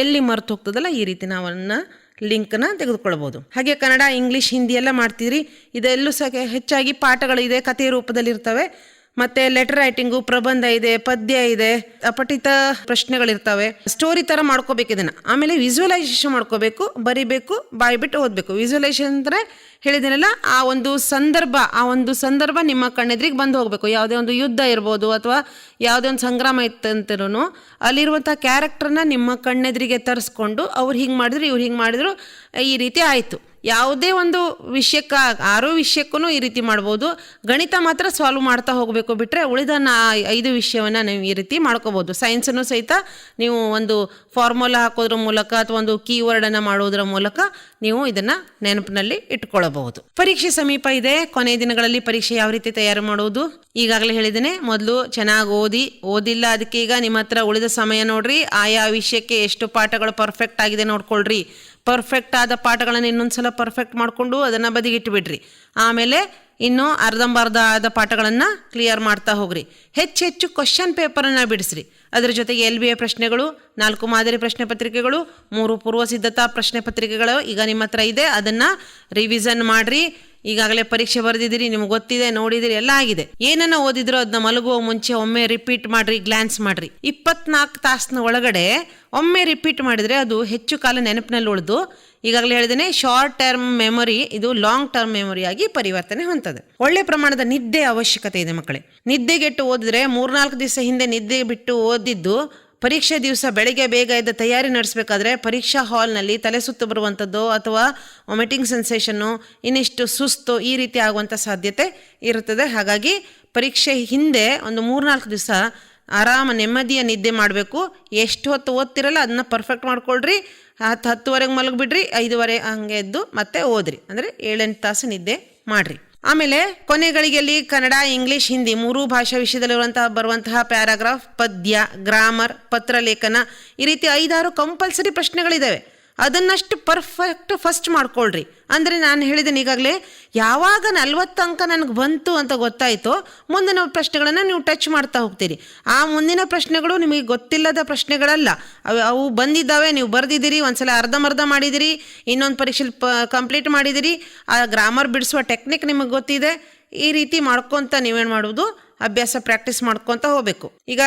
ಎಲ್ಲಿ ಮರ್ತು ಹೋಗ್ತದಲ್ಲ ಈ ರೀತಿ ನಾವನ್ನ ಲಿಂಕ್ನ ತೆಗೆದುಕೊಳ್ಬೋದು. ಹಾಗೆ ಕನ್ನಡ, ಇಂಗ್ಲಿಷ್, ಹಿಂದಿ ಎಲ್ಲ ಮಾಡ್ತೀರಿ. ಇದೆಲ್ಲೂ ಸಹ ಹೆಚ್ಚಾಗಿ ಪಾಠಗಳಿದೆ, ಕಥೆ ರೂಪದಲ್ಲಿ ಇರ್ತವೆ. ಮತ್ತೆ ಲೆಟರ್ ರೈಟಿಂಗು, ಪ್ರಬಂಧ ಇದೆ, ಪದ್ಯ ಇದೆ, ಅಪಠಿತ ಪ್ರಶ್ನೆಗಳಿರ್ತವೆ. ಸ್ಟೋರಿ ತರ ಮಾಡ್ಕೋಬೇಕು ಇದನ್ನ. ಆಮೇಲೆ ವಿಜುವಲೈಸೇಷನ್ ಮಾಡ್ಕೋಬೇಕು, ಬರಿಬೇಕು, ಬಾಯಿ ಬಿಟ್ಟು ಓದ್ಬೇಕು. ವಿಜುವಲೈಸೇಷನ್ ಅಂದ್ರೆ ಹೇಳಿದಿನಲ್ಲ, ಆ ಒಂದು ಸಂದರ್ಭ ನಿಮ್ಮ ಕಣ್ಣೆದ್ರಿಗೆ ಬಂದು ಹೋಗ್ಬೇಕು. ಯಾವುದೇ ಒಂದು ಯುದ್ಧ ಇರ್ಬೋದು ಅಥವಾ ಯಾವುದೇ ಒಂದು ಸಂಗ್ರಾಮ ಇತ್ತಂತರೂ ಅಲ್ಲಿರುವಂಥ ಕ್ಯಾರೆಕ್ಟರ್ನ ನಿಮ್ಮ ಕಣ್ಣೆದ್ರಿಗೆ ತರಿಸ್ಕೊಂಡು ಅವ್ರು ಹಿಂಗೆ ಮಾಡಿದ್ರು, ಇವ್ರು ಹಿಂಗೆ ಮಾಡಿದ್ರು, ಈ ರೀತಿ ಆಯಿತು. ಯಾವುದೇ ಒಂದು ವಿಷಯಕ್ಕೆ 6 ವಿಷಯಕ್ಕೂ ಈ ರೀತಿ ಮಾಡ್ಬೋದು. ಗಣಿತ ಮಾತ್ರ ಸಾಲ್ವ್ ಮಾಡ್ತಾ ಹೋಗಬೇಕು, ಬಿಟ್ಟರೆ ಉಳಿದ 5 ವಿಷಯವನ್ನು ನೀವು ಈ ರೀತಿ ಮಾಡ್ಕೋಬೋದು. ಸೈನ್ಸನ್ನು ಸಹಿತ ನೀವು ಒಂದು ಫಾರ್ಮುಲಾ ಹಾಕೋದ್ರ ಮೂಲಕ ಅಥವಾ ಒಂದು ಕೀವರ್ಡನ್ನು ಮಾಡೋದ್ರ ಮೂಲಕ ನೀವು ಇದನ್ನು ನೆನಪಿನಲ್ಲಿ ಇಟ್ಕೊಳ್ಳಬಹುದು. ಪರೀಕ್ಷೆ ಸಮೀಪ ಇದೆ. ಕೊನೆಯ ದಿನಗಳಲ್ಲಿ ಪರೀಕ್ಷೆ ಯಾವ ರೀತಿ ತಯಾರು ಮಾಡೋದು ಈಗಾಗಲೇ ಹೇಳಿದ್ದೇನೆ. ಮೊದಲು ಚೆನ್ನಾಗಿ ಓದಿಲ್ಲ ಅದಕ್ಕೆ ಈಗ ನಿಮ್ಮ ಹತ್ರ ಉಳಿದ ಸಮಯ ನೋಡ್ರಿ. ಆಯಾ ವಿಷಯಕ್ಕೆ ಎಷ್ಟು ಪಾಠಗಳು ಪರ್ಫೆಕ್ಟ್ ಆಗಿದೆ ನೋಡ್ಕೊಳ್ರಿ. ಪರ್ಫೆಕ್ಟ್ ಆದ ಪಾಠಗಳನ್ನು ಇನ್ನೊಂದ್ಸಲ ಪರ್ಫೆಕ್ಟ್ ಮಾಡಿಕೊಂಡು ಅದನ್ನು ಬದಿಗಿಟ್ಟು ಆಮೇಲೆ ಇನ್ನು ಅರ್ಧಂಬರ್ಧ ಆದ ಪಾಠಗಳನ್ನು ಕ್ಲಿಯರ್ ಮಾಡ್ತಾ ಹೋಗ್ರಿ. ಹೆಚ್ಚು ಕ್ವಶನ್ ಪೇಪರನ್ನು ಬಿಡಿಸ್ರಿ. ಅದರ ಜೊತೆಗೆ LBA ಪ್ರಶ್ನೆಗಳು, 4 ಮಾದರಿ ಪ್ರಶ್ನೆ ಪತ್ರಿಕೆಗಳು, 3 ಪೂರ್ವ ಸಿದ್ಧತಾ ಪ್ರಶ್ನೆ ಪತ್ರಿಕೆಗಳು ಈಗ ನಿಮ್ಮ ಹತ್ರ ಇದೆ. ಅದನ್ನು ರಿವಿಷನ್ ಮಾಡ್ರಿ. ಈಗಾಗಲೇ ಪರೀಕ್ಷೆ ಬರೆದಿದ್ದೀರಿ, ನಿಮ್ಗೆ ಗೊತ್ತಿದೆ, ನೋಡಿದಿರಿ, ಎಲ್ಲ ಆಗಿದೆ. ಏನನ್ನ ಓದಿದ್ರೋ ಅದನ್ನ ಮಲಗುವ ಮುಂಚೆ ಒಮ್ಮೆ ರಿಪೀಟ್ ಮಾಡ್ರಿ, ಗ್ಲಾನ್ಸ್ ಮಾಡ್ರಿ. 24 ತಾಸಿನ ಒಳಗಡೆ ಒಮ್ಮೆ ರಿಪೀಟ್ ಮಾಡಿದ್ರೆ ಅದು ಹೆಚ್ಚು ಕಾಲ ನೆನಪಿನಲ್ಲಿ ಉಳಿದು, ಈಗಾಗಲೇ ಹೇಳಿದ್ದೇನೆ, ಶಾರ್ಟ್ ಟರ್ಮ್ ಮೆಮೊರಿ ಇದು ಲಾಂಗ್ ಟರ್ಮ್ ಮೆಮೊರಿಯಾಗಿ ಪರಿವರ್ತನೆ ಹೊಂದದೆ. ಒಳ್ಳೆ ಪ್ರಮಾಣದ ನಿದ್ದೆ ಅವಶ್ಯಕತೆ ಇದೆ ಮಕ್ಕಳೇ. ನಿದ್ದೆಗೆಟ್ಟು ಓದಿದ್ರೆ 3-4 ದಿವಸ ಹಿಂದೆ ನಿದ್ದೆ ಬಿಟ್ಟು ಓದಿದ್ದು ಪರೀಕ್ಷೆ ದಿವಸ ಬೆಳಗ್ಗೆ ಬೇಗ ಎದ್ದು ತಯಾರಿ ನಡೆಸಬೇಕಾದ್ರೆ ಪರೀಕ್ಷಾ ಹಾಲ್ನಲ್ಲಿ ತಲೆ ಸುತ್ತು ಬರುವಂಥದ್ದು ಅಥವಾ ವಾಮಿಟಿಂಗ್ ಸೆನ್ಸೇಷನ್ನು, ಇನ್ನಿಷ್ಟು ಸುಸ್ತು, ಈ ರೀತಿ ಆಗುವಂಥ ಸಾಧ್ಯತೆ ಇರುತ್ತದೆ. ಹಾಗಾಗಿ ಪರೀಕ್ಷೆ ಹಿಂದೆ ಒಂದು 3-4 ದಿವಸ ಆರಾಮ ನೆಮ್ಮದಿಯ ನಿದ್ದೆ ಮಾಡಬೇಕು. ಎಷ್ಟು ಹೊತ್ತು ಓದ್ತಿರಲ್ಲ ಅದನ್ನ ಪರ್ಫೆಕ್ಟ್ ಮಾಡ್ಕೊಳ್ರಿ. 10-10ವರೆಗೆ ಮಲಗಿಬಿಡ್ರಿ, 5ವರೆ ಹಂಗೆ ಎದ್ದು ಮತ್ತೆ ಓದ್ರಿ. ಅಂದರೆ 7-8 ತಾಸು ನಿದ್ದೆ ಮಾಡ್ರಿ. ಆಮೇಲೆ ಕೊನೆ ಗಳಿಗೆಯಲ್ಲಿ ಕನ್ನಡ, ಇಂಗ್ಲಿಷ್, ಹಿಂದಿ 3 ಭಾಷಾ ವಿಷಯದಲ್ಲಿರುವಂತಹ ಬರುವಂತಹ ಪ್ಯಾರಾಗ್ರಾಫ್, ಪದ್ಯ, ಗ್ರಾಮರ್, ಪತ್ರಲೇಖನ, ಈ ರೀತಿ 5-6 ಕಂಪಲ್ಸರಿ ಪ್ರಶ್ನೆಗಳಿದ್ದಾವೆ. ಅದನ್ನಷ್ಟು ಪರ್ಫೆಕ್ಟ್ ಫಸ್ಟ್ ಮಾಡ್ಕೊಳ್ರಿ. ಅಂದರೆ ನಾನು ಹೇಳಿದ್ದೇನೆ ಈಗಾಗಲೇ, ಯಾವಾಗ 40 ಅಂಕ ನನಗೆ ಬಂತು ಅಂತ ಗೊತ್ತಾಯಿತೋ ಮುಂದಿನ ಪ್ರಶ್ನೆಗಳನ್ನು ನೀವು ಟಚ್ ಮಾಡ್ತಾ ಹೋಗ್ತೀರಿ. ಆ ಮುಂದಿನ ಪ್ರಶ್ನೆಗಳು ನಿಮಗೆ ಗೊತ್ತಿಲ್ಲದ ಪ್ರಶ್ನೆಗಳಲ್ಲ, ಅವು ಬಂದಿದ್ದಾವೆ, ನೀವು ಬರೆದಿದ್ದೀರಿ, ಒಂದ್ಸಲ ಅರ್ಧಂಬರ್ಧ ಮಾಡಿದಿರಿ, ಇನ್ನೊಂದು ಪರೀಕ್ಷೆಲಿ ಕಂಪ್ಲೀಟ್ ಮಾಡಿದಿರಿ, ಆ ಗ್ರಾಮರ್ ಬಿಡಿಸುವ ಟೆಕ್ನಿಕ್ ನಿಮಗೆ ಗೊತ್ತಿದೆ. ಈ ರೀತಿ ಮಾಡ್ಕೊತ ನೀವೇನು ಮಾಡೋದು, ಅಭ್ಯಾಸ ಪ್ರಾಕ್ಟೀಸ್ ಮಾಡ್ಕೊತ ಹೋಗ್ಬೇಕು. ಈಗ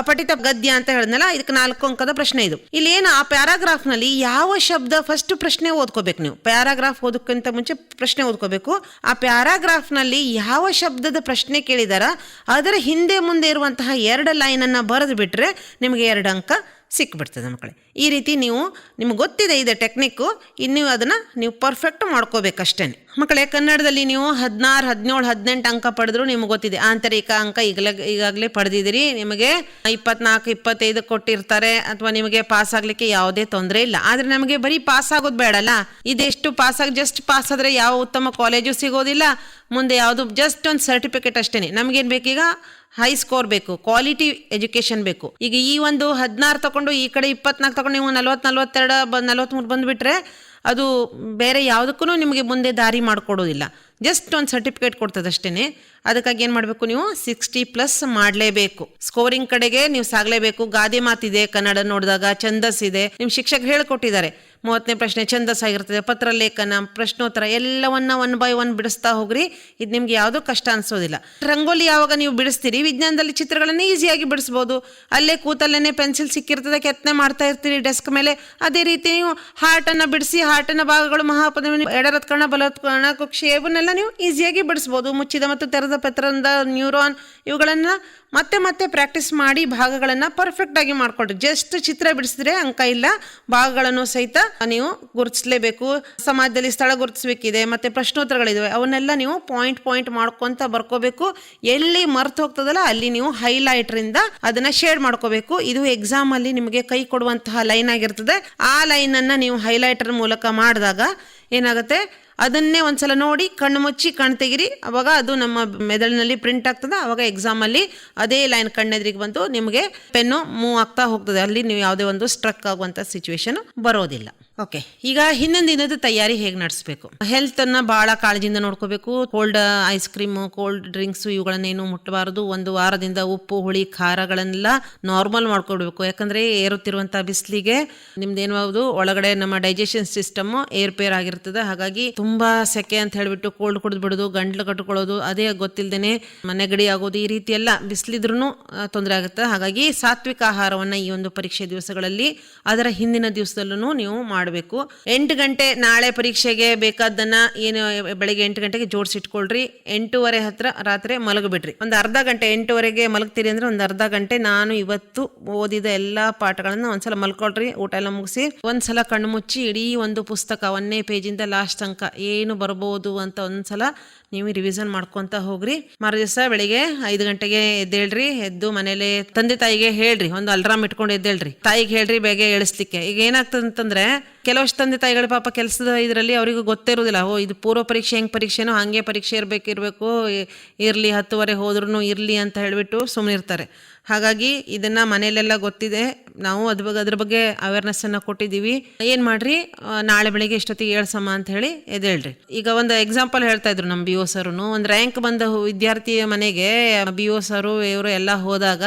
ಅಪಠಿತ ಗದ್ಯ ಅಂತ ಹೇಳಿದ್ನಲ್ಲ, ಇದಕ್ಕೆ 4 ಅಂಕದ ಪ್ರಶ್ನೆ ಇದು. ಇಲ್ಲಿ ಏನು ಆ ಪ್ಯಾರಾಗ್ರಾಫ್ನಲ್ಲಿ ಯಾವ ಶಬ್ದ ಫಸ್ಟ್ ಪ್ರಶ್ನೆ ಓದ್ಕೋಬೇಕು. ನೀವು ಪ್ಯಾರಾಗ್ರಾಫ್ ಓದೋಕ್ಕಿಂತ ಮುಂಚೆ ಪ್ರಶ್ನೆ ಓದ್ಕೋಬೇಕು. ಆ ಪ್ಯಾರಾಗ್ರಾಫ್ನಲ್ಲಿ ಯಾವ ಶಬ್ದದ ಪ್ರಶ್ನೆ ಕೇಳಿದಾರ ಅದರ ಹಿಂದೆ ಮುಂದೆ ಇರುವಂತಹ 2 ಲೈನನ್ನು ಬರೆದು ಬಿಟ್ರೆ ನಿಮಗೆ 2 ಅಂಕ ಸಿಕ್ಬಿಡ್ತದೆ ಮಕ್ಕಳೇ. ಈ ರೀತಿ ನಿಮ್ಗೆ ಗೊತ್ತಿದೆ ಇದೆ ಟೆಕ್ನಿಕ್ಕು, ಇನ್ನು ಅದನ್ನು ನೀವು ಪರ್ಫೆಕ್ಟ್ ಮಾಡ್ಕೋಬೇಕಷ್ಟೇ ಮಕ್ಕಳೇ. ಕನ್ನಡದಲ್ಲಿ ನೀವು 16, 17, 18 ಅಂಕ ಪಡೆದ್ರು ನಿಮ್ಗೆ ಗೊತ್ತಿದೆ. ಆಂತರಿಕ ಅಂಕ ಈಗಾಗಲೇ ಪಡೆದಿದ್ದೀರಿ. ನಿಮಗೆ 24, 25 ಕೊಟ್ಟಿರ್ತಾರೆ, ಅಥವಾ ನಿಮಗೆ ಪಾಸ್ ಆಗಲಿಕ್ಕೆ ಯಾವುದೇ ತೊಂದರೆ ಇಲ್ಲ. ಆದರೆ ನಮಗೆ ಬರೀ ಪಾಸ್ ಆಗೋದು ಬೇಡಲ್ಲ. ಇದೆಷ್ಟು ಜಸ್ಟ್ ಪಾಸ್ ಆದರೆ ಯಾವ ಉತ್ತಮ ಕಾಲೇಜು ಸಿಗೋದಿಲ್ಲ, ಮುಂದೆ ಯಾವುದು ಜಸ್ಟ್ ಒಂದು ಸರ್ಟಿಫಿಕೇಟ್ ಅಷ್ಟೇ. ನಮಗೇನು ಬೇಕೀಗ ಹೈ ಸ್ಕೋರ್ ಬೇಕು, ಕ್ವಾಲಿಟಿ ಎಜುಕೇಷನ್ ಬೇಕು. ಈಗ ಈ ಒಂದು 16 ತಗೊಂಡು ಈ ಕಡೆ 24 ತಗೊಂಡು ನೀವು 40, 42, 43 ಬಂದುಬಿಟ್ರೆ ಅದು ಬೇರೆ ಯಾವುದಕ್ಕೂ ನಿಮಗೆ ಮುಂದೆ ದಾರಿ ಮಾಡಿಕೊಡೋದಿಲ್ಲ. ಜಸ್ಟ್ ಒಂದು ಸರ್ಟಿಫಿಕೇಟ್ ಕೊಡ್ತದೆ ಅಷ್ಟೇ. ಅದಕ್ಕಾಗಿ ಏನು ಮಾಡಬೇಕು, ನೀವು 60+ ಮಾಡಲೇಬೇಕು. ಸ್ಕೋರಿಂಗ್ ಕಡೆಗೆ ನೀವು ಸಾಗಲೇಬೇಕು. ಗಾದೆ ಮಾತಿದೆ ಕನ್ನಡ ನೋಡಿದಾಗ, ಛಂದಸ್ ಇದೆ, ನಿಮ್ಮ ಶಿಕ್ಷಕರು ಹೇಳಿಕೊಟ್ಟಿದ್ದಾರೆ. 30ನೇ ಪ್ರಶ್ನೆ ಛಂದಸ್ ಆಗಿರ್ತದೆ, ಪತ್ರಲೇಖನ, ಪ್ರಶ್ನೋತ್ತರ ಎಲ್ಲವನ್ನ 1 by 1 ಬಿಡಿಸ್ತಾ ಹೋಗ್ರಿ. ಇದು ನಿಮ್ಗೆ ಯಾವುದೂ ಕಷ್ಟ ಅನ್ಸೋದಿಲ್ಲ. ರಂಗೋಲಿ ಯಾವಾಗ ನೀವು ಬಿಡಿಸ್ತೀರಿ, ವಿಜ್ಞಾನದಲ್ಲಿ ಚಿತ್ರಗಳನ್ನು ಈಸಿಯಾಗಿ ಬಿಡಿಸ್ಬೋದು. ಅಲ್ಲೇ ಕೂತಲ್ಲೇ ಪೆನ್ಸಿಲ್ ಸಿಕ್ಕಿರ್ತದೆ, ಕೆತ್ತನೆ ಮಾಡ್ತಾ ಇರ್ತೀರಿ ಡೆಸ್ಕ್ ಮೇಲೆ. ಅದೇ ರೀತಿ ನೀವು ಹಾರ್ಟನ್ನು ಬಿಡಿಸಿ, ಹಾರ್ಟಿನ ಭಾಗಗಳು, ಮಹಾಪದ, ಎಡರತ್ಕರ್ಣ, ಬಲತ್ಕರ್ಣ, ಕುಕ್ಷಿ, ಇವನ್ನೆಲ್ಲ ನೀವು ಈಸಿಯಾಗಿ ಬಿಡಿಸ್ಬೋದು. ಮುಚ್ಚಿದ ಮತ್ತು ತೆರೆದ ಪತ್ರದ ನ್ಯೂರಾನ್, ಇವುಗಳನ್ನು ಮತ್ತೆ ಪ್ರಾಕ್ಟೀಸ್ ಮಾಡಿ ಭಾಗಗಳನ್ನು ಪರ್ಫೆಕ್ಟ್ ಆಗಿ ಮಾಡ್ಕೊಳ್ರಿ. ಜಸ್ಟ್ ಚಿತ್ರ ಬಿಡಿಸಿದ್ರೆ ಅಂಕ ಇಲ್ಲ, ಭಾಗಗಳನ್ನು ಸಹಿತ ನೀವು ಗುರುತಿಸಲೇಬೇಕು. ಸಮಾಜದಲ್ಲಿ ಸ್ಥಳ ಗುರುತಿಸಬೇಕಿದೆ, ಮತ್ತೆ ಪ್ರಶ್ನೋತ್ತರಗಳಿದಾವೆ, ಅವನ್ನೆಲ್ಲ ನೀವು ಪಾಯಿಂಟ್ ಮಾಡ್ಕೊಂತ ಬರ್ಕೋಬೇಕು. ಎಲ್ಲಿ ಮರ್ತು ಹೋಗ್ತದಲ್ಲ ಅಲ್ಲಿ ನೀವು ಹೈಲೈಟ್ರಿಂದ ಅದನ್ನ ಶೇಡ್ ಮಾಡ್ಕೋಬೇಕು. ಇದು ಎಕ್ಸಾಮ್ ಅಲ್ಲಿ ನಿಮಗೆ ಕೈ ಕೊಡುವಂತಹ ಲೈನ್ ಆಗಿರ್ತದೆ. ಆ ಲೈನ್ ಅನ್ನ ನೀವು ಹೈಲೈಟರ್ ಮೂಲಕ ಮಾಡಿದಾಗ ಏನಾಗುತ್ತೆ, ಅದನ್ನೇ ಒಂದ್ಸಲ ನೋಡಿ ಕಣ್ಣು ಮುಚ್ಚಿ ಕಣ್ಣು ತೆಗಿರಿ. ಅವಾಗ ಅದು ನಮ್ಮ ಮೆದುಳಿನಲ್ಲಿ ಪ್ರಿಂಟ್ ಆಗ್ತದೆ. ಅವಾಗ ಎಕ್ಸಾಮಲ್ಲಿ ಅದೇ ಲೈನ್ ಕಣ್ಣೆದ್ರಿಗೆ ಬಂದು ನಿಮಗೆ ಪೆನ್ನು ಮೂವ್ ಆಗ್ತಾ ಹೋಗ್ತದೆ. ಅಲ್ಲಿ ನೀವು ಯಾವುದೇ ಒಂದು ಸ್ಟ್ರಕ್ ಆಗುವಂಥ ಸಿಚುವೇಶನ್ ಬರೋದಿಲ್ಲ. ಓಕೆ, ಈಗ ಹಿಂದಿನ ದಿನದ ತಯಾರಿ ಹೇಗೆ ನಡೆಸಬೇಕು? ಹೆಲ್ತನ್ನು ಭಾಳ ಕಾಳಜಿಯಿಂದ ನೋಡ್ಕೋಬೇಕು. Cold ice cream, cold drinks ಇವುಗಳನ್ನೇನು ಮುಟ್ಟಬಾರದು. ಒಂದು ವಾರದಿಂದ ಉಪ್ಪು, ಹುಳಿ, ಖಾರಗಳನ್ನೆಲ್ಲ ನಾರ್ಮಲ್ ಮಾಡ್ಕೊಡ್ಬೇಕು. ಯಾಕಂದರೆ ಏರುತ್ತಿರುವಂಥ ಬಿಸಿಲಿಗೆ ನಿಮ್ದೇನು ಒಳಗಡೆ ನಮ್ಮ ಡೈಜೆಷನ್ ಸಿಸ್ಟಮ್ ಏರ್ಪೇರ್ ಆಗಿರ್ತದೆ. ಹಾಗಾಗಿ ತುಂಬ ಸೆಕೆ ಅಂತ ಹೇಳಿಬಿಟ್ಟು ಕೋಲ್ಡ್ ಕುಡಿದು ಬಿಡೋದು, ಗಂಟ್ಲು ಕಟ್ಕೊಳ್ಳೋದು, ಅದೇ ಗೊತ್ತಿಲ್ಲದೇ ನೆಗಡಿ ಆಗೋದು, ಈ ರೀತಿ ಎಲ್ಲ ಬಿಸಿಲಿದ್ರೂ ತೊಂದರೆ ಆಗುತ್ತೆ. ಹಾಗಾಗಿ ಸಾತ್ವಿಕ ಆಹಾರವನ್ನು ಈ ಒಂದು ಪರೀಕ್ಷೆ ದಿವಸಗಳಲ್ಲಿ ಅದರ ಹಿಂದಿನ ದಿವಸದಲ್ಲೂ ನೀವು ಮಾಡಬೇಕು. 8 ಗಂಟೆ ನಾಳೆ ಪರೀಕ್ಷೆಗೆ ಬೇಕಾದ್ದನ್ನ ಏನು ಬೆಳಗ್ಗೆ 8 ಗಂಟೆಗೆ ಜೋಡಿಸಿಟ್ಕೊಳ್ರಿ. 8:30 ಹತ್ರ ರಾತ್ರಿ ಮಲಗಿಬಿಡ್ರಿ. ಒಂದು ಅರ್ಧ ಗಂಟೆ, 8:30ಗೆ ಮಲಗ್ತೀರಿ ಅಂದ್ರೆ ಒಂದು ಅರ್ಧ ಗಂಟೆ ನಾನು ಇವತ್ತು ಓದಿದ ಎಲ್ಲಾ ಪಾಠಗಳನ್ನ ಒಂದ್ಸಲ ಮಲ್ಕೊಳ್ರಿ. ಊಟ ಎಲ್ಲ ಮುಗಿಸಿ ಒಂದ್ಸಲ ಕಣ್ಣು ಮುಚ್ಚಿ ಇಡೀ ಒಂದು ಪುಸ್ತಕ 1ನೇ ಪೇಜಿಂದ ಲಾಸ್ಟ್ ತನಕ ಏನು ಬರ್ಬೋದು ಅಂತ ಒಂದ್ಸಲ ನೀವು ರಿವಿಷನ್ ಮಾಡ್ಕೊಂತ ಹೋಗ್ರಿ. ಮರುದಿವಸ ಬೆಳಿಗ್ಗೆ 5 ಗಂಟೆಗೆ ಎದ್ದೇಳ್ರಿ. ಎದ್ದು ಮನೇಲಿ ತಂದೆ ತಾಯಿಗೆ ಹೇಳ್ರಿ, ಒಂದು ಅಲ್ರಾಮ್ ಇಟ್ಕೊಂಡು ಎದ್ದೇಳ್ರಿ. ತಾಯಿಗೆ ಹೇಳ್ರಿ ಬೇಗ ಎಳಿಸ್ಲಿಕ್ಕೆ. ಈಗ ಏನಾಗ್ತದೆ ಅಂತಂದ್ರೆ ಕೆಲವಷ್ಟು ತಂದೆ ತಾಯಿಗಳ ಪಾಪ ಕೆಲಸದ ಇದರಲ್ಲಿ ಅವರಿಗೂ ಗೊತ್ತಿರೋದಿಲ್ಲ. ಇದು ಪೂರ್ವ ಪರೀಕ್ಷೆ ಹೆಂಗೆ ಪರೀಕ್ಷೆನೋ ಹಾಗೆ ಪರೀಕ್ಷೆ ಇರಬೇಕು ಇರಲಿ 10:30 ಹೋದ್ರೂ ಇರಲಿ ಅಂತ ಹೇಳಿಬಿಟ್ಟು ಸುಮ್ಮನೆ ಇರ್ತಾರೆ. ಹಾಗಾಗಿ ಇದನ್ನ ಮನೆಯಲ್ಲೆಲ್ಲ ಗೊತ್ತಿದೆ. ನಾವು ಅದ್ರ ಬಗ್ಗೆ ಅವೇರ್ನೆಸ್ಸನ್ನು ಕೊಟ್ಟಿದ್ದೀವಿ. ಏನು ಮಾಡ್ರಿ, ನಾಳೆ ಬೆಳಿಗ್ಗೆ ಇಷ್ಟೊತ್ತಿಗೆ ಏಳ್ಸಮ್ಮ ಅಂತ ಹೇಳಿ ಎದ್ದೇಳ್ರಿ. ಈಗ ಒಂದು ಎಕ್ಸಾಂಪಲ್ ಹೇಳ್ತಾ ಇದ್ರು ನಮ್ಮ BO ಸರು. ಒಂದು ರ್ಯಾಂಕ್ ಬಂದ ವಿದ್ಯಾರ್ಥಿಯ ಮನೆಗೆ BO ಸರು ಇವರು ಎಲ್ಲ ಹೋದಾಗ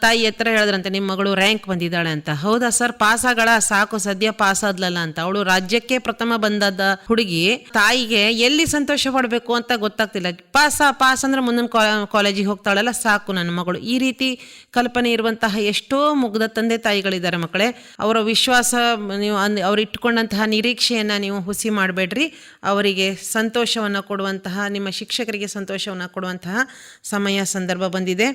ತಾಯಿ ಹತ್ರ ಹೇಳಿದ್ರಂತೆ, ನಿಮ್ಮ ಮಗಳು ರ್ಯಾಂಕ್ ಬಂದಿದ್ದಾಳೆ ಅಂತ. ಹೌದಾ ಸರ್, ಪಾಸ್ ಆಗಳ ಸಾಕು, ಸದ್ಯ ಪಾಸ್ ಆದ್ಲಲ್ಲ ಅಂತ. ಅವಳು ರಾಜ್ಯಕ್ಕೆ ಪ್ರಥಮ ಬಂದದ ಹುಡುಗಿ. ತಾಯಿಗೆ ಎಲ್ಲಿ ಸಂತೋಷ ಪಡಬೇಕು ಅಂತ ಗೊತ್ತಾಗ್ತಿಲ್ಲ. ಪಾಸ್ ಅಂದ್ರೆ ಮುಂದಿನ ಕಾಲೇಜಿಗೆ ಹೋಗ್ತಾಳಲ್ಲ, ಸಾಕು ನನ್ನ ಮಗಳು. ಈ ರೀತಿ ಕಲ್ಪನೆ ಇರುವಂತಹ ಎಷ್ಟೋ ಮುಗ್ಧ ತಂದೆ ತಾಯಿಗಳಿದ್ದಾರೆ ಮಕ್ಕಳೇ. ಅವರ ವಿಶ್ವಾಸ ನೀವು ಅವ್ರು ಇಟ್ಕೊಂಡಂತಹ ನಿರೀಕ್ಷೆಯನ್ನ ನೀವು ಹುಸಿ ಮಾಡಬೇಡ್ರಿ. ಅವರಿಗೆ ಸಂತೋಷವನ್ನು ಕೊಡುವಂತಹ, ನಿಮ್ಮ ಶಿಕ್ಷಕರಿಗೆ ಸಂತೋಷವನ್ನು ಕೊಡುವಂತಹ ಸಮಯ ಸಂದರ್ಭ ಬಂದಿದೆ.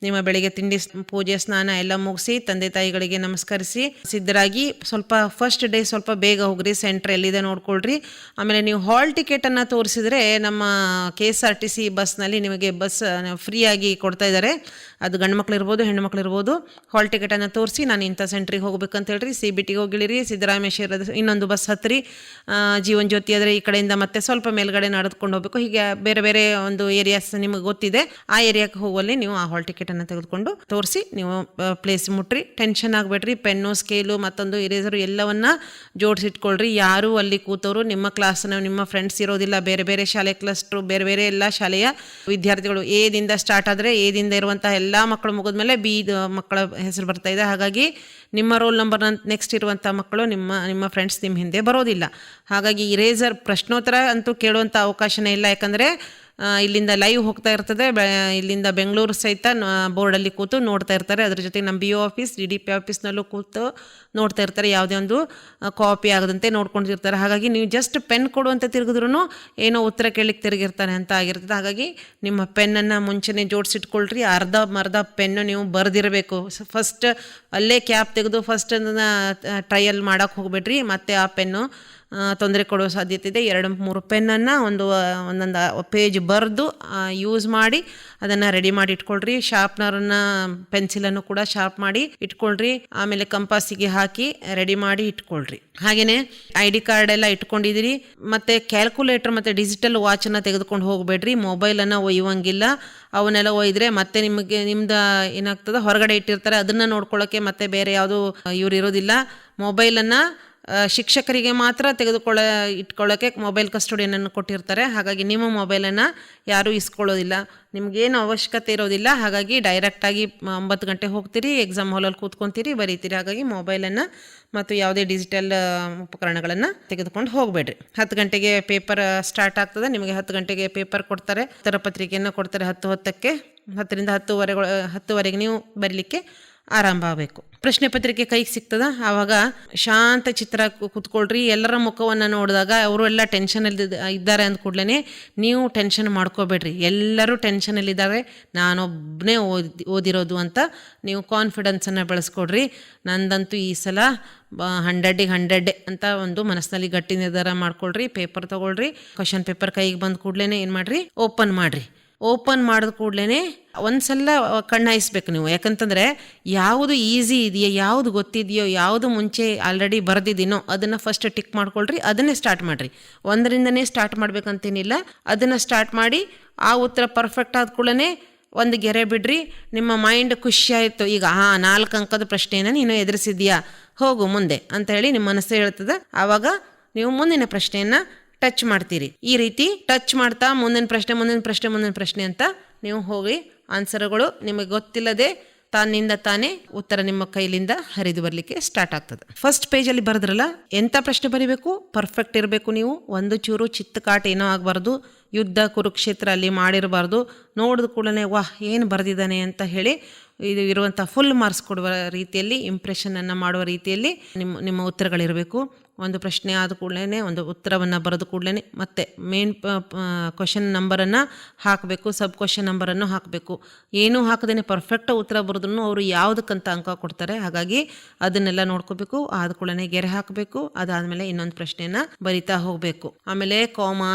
ನಿಮ್ಮ ಬೆಳಿಗ್ಗೆ ತಿಂಡಿ, ಪೂಜೆ, ಸ್ನಾನ ಎಲ್ಲ ಮುಗಿಸಿ ತಂದೆ ತಾಯಿಗಳಿಗೆ ನಮಸ್ಕರಿಸಿ ಸಿದ್ಧರಾಗಿ ಸ್ವಲ್ಪ ಫಸ್ಟ್ ಡೇ ಸ್ವಲ್ಪ ಬೇಗ ಹೋಗ್ರಿ. ಸೆಂಟ್ರ್ ಎಲ್ಲಿದೆ ನೋಡ್ಕೊಳ್ರಿ. ಆಮೇಲೆ ನೀವು ಹಾಲ್ ಟಿಕೆಟನ್ನು ತೋರಿಸಿದ್ರೆ ನಮ್ಮ KSRTC ಬಸ್ನಲ್ಲಿ ನಿಮಗೆ ಬಸ್ ಫ್ರೀಯಾಗಿ ಕೊಡ್ತಾ ಇದ್ದಾರೆ. ಅದು ಗಂಡು ಮಕ್ಳು ಇರ್ಬೋದು, ಹೆಣ್ಣು ಮಕ್ಳು ಇರ್ಬೋದು. ಹಾಲ್ ಟಿಕೆಟನ್ನು ತೋರಿಸಿ ನಾನು ಇಂಥ ಸೆಂಟ್ರಿಗೆ ಹೋಗ್ಬೇಕಂತ ಹೇಳ್ರಿ. CBTಗೆ ಹೋಗಿಳಿರಿ. ಸಿದ್ದರಾಮೇಶ್ವರ ಇನ್ನೊಂದು ಬಸ್ ಹತ್ತಿರಿ. ಜೀವನ್ ಜ್ಯೋತಿ ಆದರೆ ಈ ಕಡೆಯಿಂದ ಮತ್ತೆ ಸ್ವಲ್ಪ ಮೇಲ್ಗಡೆ ನಡೆದುಕೊಂಡು ಹೋಗ್ಬೇಕು. ಹೀಗೆ ಬೇರೆ ಬೇರೆ ಒಂದು ಏರಿಯಾಸ್ ನಿಮಗೆ ಗೊತ್ತಿದೆ. ಆ ಏರಿಯಾಕ್ಕೆ ಹೋಗುವಲ್ಲಿ ನೀವು ಆ ಹಾಲ್ ಟಿಕೆಟನ್ನು ತೆಗೆದುಕೊಂಡು ತೋರಿಸಿ ನೀವು ಪ್ಲೇಸ್ ಮುಟ್ರಿ. ಟೆನ್ಷನ್ ಆಗಬೇಡ್ರಿ. ಪೆನ್ನು, ಸ್ಕೇಲು, ಮತ್ತೊಂದು ಇರೇಸರು ಎಲ್ಲವನ್ನ ಜೋಡಿಸಿಟ್ಕೊಳ್ರಿ. ಯಾರು ಅಲ್ಲಿ ಕೂತವರು ನಿಮ್ಮ ಕ್ಲಾಸ್ನ ನಿಮ್ಮ ಫ್ರೆಂಡ್ಸ್ ಇರೋದಿಲ್ಲ. ಬೇರೆ ಬೇರೆ ಶಾಲೆ ಕ್ಲಸ್ಟ್ರು, ಬೇರೆ ಬೇರೆ ಎಲ್ಲ ಶಾಲೆಯ ವಿದ್ಯಾರ್ಥಿಗಳು. ಎದಿಂದ ಸ್ಟಾರ್ಟ್ ಆದರೆ ಎದಿಂದ ಇರುವಂತಹ ಎಲ್ಲ ಮಕ್ಕಳು ಮುಗಿದ್ಮೇಲೆ B ಮಕ್ಕಳ ಹೆಸರು ಬರ್ತಾ ಇದೆ. ಹಾಗಾಗಿ ನಿಮ್ಮ ರೋಲ್ ನಂಬರ್ ನೆಕ್ಸ್ಟ್ ಇರುವಂಥ ಮಕ್ಕಳು ನಿಮ್ಮ ಫ್ರೆಂಡ್ಸ್ ನಿಮ್ಮ ಹಿಂದೆ ಬರೋದಿಲ್ಲ. ಹಾಗಾಗಿ ಇರೇಸರ್ ಪ್ರಶ್ನೋತ್ತರ ಅಂತೂ ಕೇಳುವಂಥ ಅವಕಾಶನೇ ಇಲ್ಲ. ಯಾಕಂದರೆ ಇಲ್ಲಿಂದ ಲೈವ್ ಹೋಗ್ತಾ ಇರ್ತದೆ. ಇಲ್ಲಿಂದ ಬೆಂಗಳೂರು ಸಹಿತ ಬೋರ್ಡಲ್ಲಿ ಕೂತು ನೋಡ್ತಾ ಇರ್ತಾರೆ. ಅದ್ರ ಜೊತೆಗೆ ನಮ್ಮ BO ಆಫೀಸ್, DDP ಆಫೀಸ್ನಲ್ಲೂ ಕೂತು ನೋಡ್ತಾ ಇರ್ತಾರೆ. ಯಾವುದೇ ಒಂದು ಕಾಪಿ ಆಗದಂತೆ ನೋಡ್ಕೊಂಡಿರ್ತಾರೆ. ಹಾಗಾಗಿ ನೀವು ಜಸ್ಟ್ ಪೆನ್ ಕೊಡುವಂತ ತಿರುಗಿದ್ರೂ ಏನೋ ಉತ್ತರ ಕೇಳಲಿಕ್ಕೆ ತಿರುಗಿರ್ತಾನೆ ಅಂತ ಆಗಿರ್ತದೆ. ಹಾಗಾಗಿ ನಿಮ್ಮ ಪೆನ್ನನ್ನು ಮುಂಚೆನೇ ಜೋಡಿಸಿಟ್ಕೊಳ್ರಿ. ಅರ್ಧ ಪೆನ್ನು ನೀವು ಬರೆದಿರಬೇಕು. ಫಸ್ಟ್ ಅಲ್ಲೇ ಕ್ಯಾಪ್ ತೆಗೆದು ಫಸ್ಟ್ ಟ್ರಯಲ್ ಮಾಡೋಕ್ಕೆ ಹೋಗ್ಬೇಡ್ರಿ. ಮತ್ತೆ ಆ ಪೆನ್ನು ತೊಂದರೆ ಕೊಡೋ ಸಾಧ್ಯತೆ ಇದೆ. 2-3 ಪೆನ್ನನ್ನು ಒಂದೊಂದು ಪೇಜ್ ಬರೆದು ಯೂಸ್ ಮಾಡಿ ಅದನ್ನು ರೆಡಿ ಮಾಡಿ ಇಟ್ಕೊಳ್ರಿ. ಶಾರ್ಪ್ನರನ್ನು, ಪೆನ್ಸಿಲನ್ನು ಕೂಡ ಶಾರ್ಪ್ ಮಾಡಿ ಇಟ್ಕೊಳ್ರಿ. ಆಮೇಲೆ ಕಂಪಾಸಿಗೆ ಹಾಕಿ ರೆಡಿ ಮಾಡಿ ಇಟ್ಕೊಳ್ರಿ. ಹಾಗೆಯೇ ID ಕಾರ್ಡ್ ಎಲ್ಲ ಇಟ್ಕೊಂಡಿದ್ದೀರಿ. ಮತ್ತು ಕ್ಯಾಲ್ಕುಲೇಟರ್ ಮತ್ತು ಡಿಜಿಟಲ್ ವಾಚನ್ನು ತೆಗೆದುಕೊಂಡು ಹೋಗಬೇಡ್ರಿ. ಮೊಬೈಲನ್ನು ಒಯ್ಯುವಂಗಿಲ್ಲ. ಅವನ್ನೆಲ್ಲ ಒಯ್ದರೆ ಮತ್ತೆ ನಿಮ್ದು ಏನಾಗ್ತದೆ, ಹೊರಗಡೆ ಇಟ್ಟಿರ್ತಾರೆ, ಅದನ್ನು ನೋಡ್ಕೊಳ್ಳೋಕ್ಕೆ ಮತ್ತೆ ಬೇರೆ ಯಾವುದು ಇವ್ರು ಇರೋದಿಲ್ಲ. ಮೊಬೈಲನ್ನು ಶಿಕ್ಷಕರಿಗೆ ಮಾತ್ರ ಇಟ್ಕೊಳ್ಳೋಕ್ಕೆ ಮೊಬೈಲ್ ಕಸ್ಟೋಡಿಯನನ್ನು ಕೊಟ್ಟಿರ್ತಾರೆ. ಹಾಗಾಗಿ ನಿಮ್ಮ ಮೊಬೈಲನ್ನು ಯಾರೂ ಇಸ್ಕೊಳ್ಳೋದಿಲ್ಲ, ನಿಮಗೇನು ಅವಶ್ಯಕತೆ ಇರೋದಿಲ್ಲ. ಹಾಗಾಗಿ ಡೈರೆಕ್ಟಾಗಿ 9 ಗಂಟೆ ಹೋಗ್ತೀರಿ, ಎಕ್ಸಾಮ್ ಹಾಲಲ್ಲಿ ಕೂತ್ಕೊತೀರಿ, ಬರೀತೀರಿ. ಹಾಗಾಗಿ ಮೊಬೈಲನ್ನು ಮತ್ತು ಯಾವುದೇ ಡಿಜಿಟಲ್ ಉಪಕರಣಗಳನ್ನು ತೆಗೆದುಕೊಂಡು ಹೋಗಬೇಡ್ರಿ. 10 ಗಂಟೆಗೆ ಪೇಪರ್ ಸ್ಟಾರ್ಟ್ ಆಗ್ತದೆ. ನಿಮಗೆ 10 ಗಂಟೆಗೆ ಪೇಪರ್ ಕೊಡ್ತಾರೆ, ಉತ್ತರ ಪತ್ರಿಕೆಯನ್ನು ಕೊಡ್ತಾರೆ. 10:10ಕ್ಕೆ 10ರಿಂದ 10:10ವರೆಗೆ ನೀವು ಬರಲಿಕ್ಕೆ ಆರಂಭ ಆಗಬೇಕು. ಪ್ರಶ್ನೆ ಪತ್ರಿಕೆ ಕೈಗೆ ಸಿಗ್ತದ. ಆವಾಗ ಶಾಂತ ಚಿತ್ರ ಕೂತ್ಕೊಳ್ರಿ. ಎಲ್ಲರ ಮುಖವನ್ನು ನೋಡಿದಾಗ ಅವರು ಎಲ್ಲ ಟೆನ್ಷನಲ್ಲಿ ಇದ್ದಾರೆ ಅಂದ ಕೂಡಲೇ ನೀವು ಟೆನ್ಷನ್ ಮಾಡ್ಕೋಬೇಡ್ರಿ. ಎಲ್ಲರೂ ಟೆನ್ಷನಲ್ಲಿದ್ದಾರೆ, ನಾನೊಬ್ಬನೇ ಓದಿರೋದು ಅಂತ ನೀವು ಕಾನ್ಫಿಡೆನ್ಸನ್ನು ಬೆಳೆಸ್ಕೊಡ್ರಿ. ನಂದಂತೂ ಈ ಸಲ 100ಗೆ 100 ಅಂತ ಒಂದು ಮನಸ್ಸಿನಲ್ಲಿ ಗಟ್ಟಿ ನಿರ್ಧಾರ ಮಾಡ್ಕೊಳ್ರಿ. ಪೇಪರ್ ತೊಗೊಳ್ರಿ. ಕ್ವಶನ್ ಪೇಪರ್ ಕೈಗೆ ಬಂದ ಕೂಡಲೇ ಏನು ಮಾಡಿರಿ, ಓಪನ್ ಮಾಡಿರಿ. ಓಪನ್ ಮಾಡಿದ ಕೂಡಲೇ ಒಂದ್ಸಲ ಕಣ್ಣಾಯಿಸ್ಬೇಕು ನೀವು. ಯಾಕಂತಂದರೆ ಯಾವುದು ಈಸಿ ಇದೆಯೋ, ಯಾವುದು ಗೊತ್ತಿದೆಯೋ, ಯಾವುದು ಮುಂಚೆ ಆಲ್ರೆಡಿ ಬರೆದಿದ್ದೀನೋ ಅದನ್ನು ಫಸ್ಟ್ ಟಿಕ್ ಮಾಡ್ಕೊಳ್ರಿ, ಅದನ್ನೇ ಸ್ಟಾರ್ಟ್ ಮಾಡಿರಿ. ಒಂದರಿಂದನೇ ಸ್ಟಾರ್ಟ್ ಮಾಡ್ಬೇಕಂತೇನಿಲ್ಲ, ಅದನ್ನು ಸ್ಟಾರ್ಟ್ ಮಾಡಿ ಆ ಉತ್ತರ ಪರ್ಫೆಕ್ಟ್ ಆದ ಕೂಡಲೇ ಒಂದು ಗೆರೆ ಬಿಡ್ರಿ. ನಿಮ್ಮ ಮೈಂಡ್ ಖುಷಿ ಆಯಿತು, ಈಗ 4 ಅಂಕದ ಪ್ರಶ್ನೆಯನ್ನು ನೀನು ಎದುರಿಸಿದ್ಯಾ, ಹೋಗು ಮುಂದೆ ಅಂತ ಹೇಳಿ ನಿಮ್ಮ ಮನಸ್ಸು ಹೇಳ್ತದೆ. ಆವಾಗ ನೀವು ಮುಂದಿನ ಪ್ರಶ್ನೆಯನ್ನು ಟಚ್ ಮಾಡ್ತೀರಿ. ಈ ರೀತಿ ಟಚ್ ಮಾಡ್ತಾ ಮುಂದಿನ ಪ್ರಶ್ನೆ ಅಂತ ನೀವು ಹೋಗಿ ಆನ್ಸರ್ಗಳು ನಿಮಗೆ ಗೊತ್ತಿಲ್ಲದೆ ತಾನಿಂದ ತಾನೇ ಉತ್ತರ ನಿಮ್ಮ ಕೈಲಿಂದ ಹರಿದು ಬರಲಿಕ್ಕೆ ಸ್ಟಾರ್ಟ್ ಆಗ್ತದೆ. ಫಸ್ಟ್ ಪೇಜಲ್ಲಿ ಬರೆದ್ರಲ್ಲ, ಎಂಥ ಪ್ರಶ್ನೆ ಬರೀಬೇಕು, ಪರ್ಫೆಕ್ಟ್ ಇರಬೇಕು. ನೀವು ಒಂದು ಚೂರು ಚಿತ್ತಕಾಟ ಏನೋ ಆಗಬಾರ್ದು, ಯುದ್ಧ ಕುರುಕ್ಷೇತ್ರ ಅಲ್ಲಿ ಮಾಡಿರಬಾರ್ದು. ನೋಡಿದ ಕೂಡಲೇ ವಾಹ್ ಏನು ಬರೆದಿದ್ದಾನೆ ಅಂತ ಹೇಳಿ ಇದು ಇರುವಂಥ ಫುಲ್ ಮಾರ್ಕ್ಸ್ ಕೊಡುವ ರೀತಿಯಲ್ಲಿ, ಇಂಪ್ರೆಷನನ್ನು ಮಾಡುವ ರೀತಿಯಲ್ಲಿ ನಿಮ್ಮ ಉತ್ತರಗಳಿರಬೇಕು. ಒಂದು ಪ್ರಶ್ನೆ ಆದ ಕೂಡಲೇ ಒಂದು ಉತ್ತರವನ್ನು ಬರೆದ ಕೂಡಲೇ ಮತ್ತೆ ಮೇನ್ ಕ್ವಶನ್ ನಂಬರನ್ನು ಹಾಕಬೇಕು, ಸಬ್ ಕ್ವಶನ್ ನಂಬರನ್ನು ಹಾಕಬೇಕು. ಏನೂ ಹಾಕದೇ ಪರ್ಫೆಕ್ಟ್ ಉತ್ತರ ಬರೆದ್ರೂ ಅವರು ಯಾವುದಕ್ಕಂತ ಅಂಕ ಕೊಡ್ತಾರೆ. ಹಾಗಾಗಿ ಅದನ್ನೆಲ್ಲ ನೋಡ್ಕೋಬೇಕು. ಆದ ಕೂಡಲೇ ಗೆರೆ ಹಾಕಬೇಕು. ಅದಾದಮೇಲೆ ಇನ್ನೊಂದು ಪ್ರಶ್ನೆಯನ್ನು ಬರಿತಾ ಹೋಗಬೇಕು. ಆಮೇಲೆ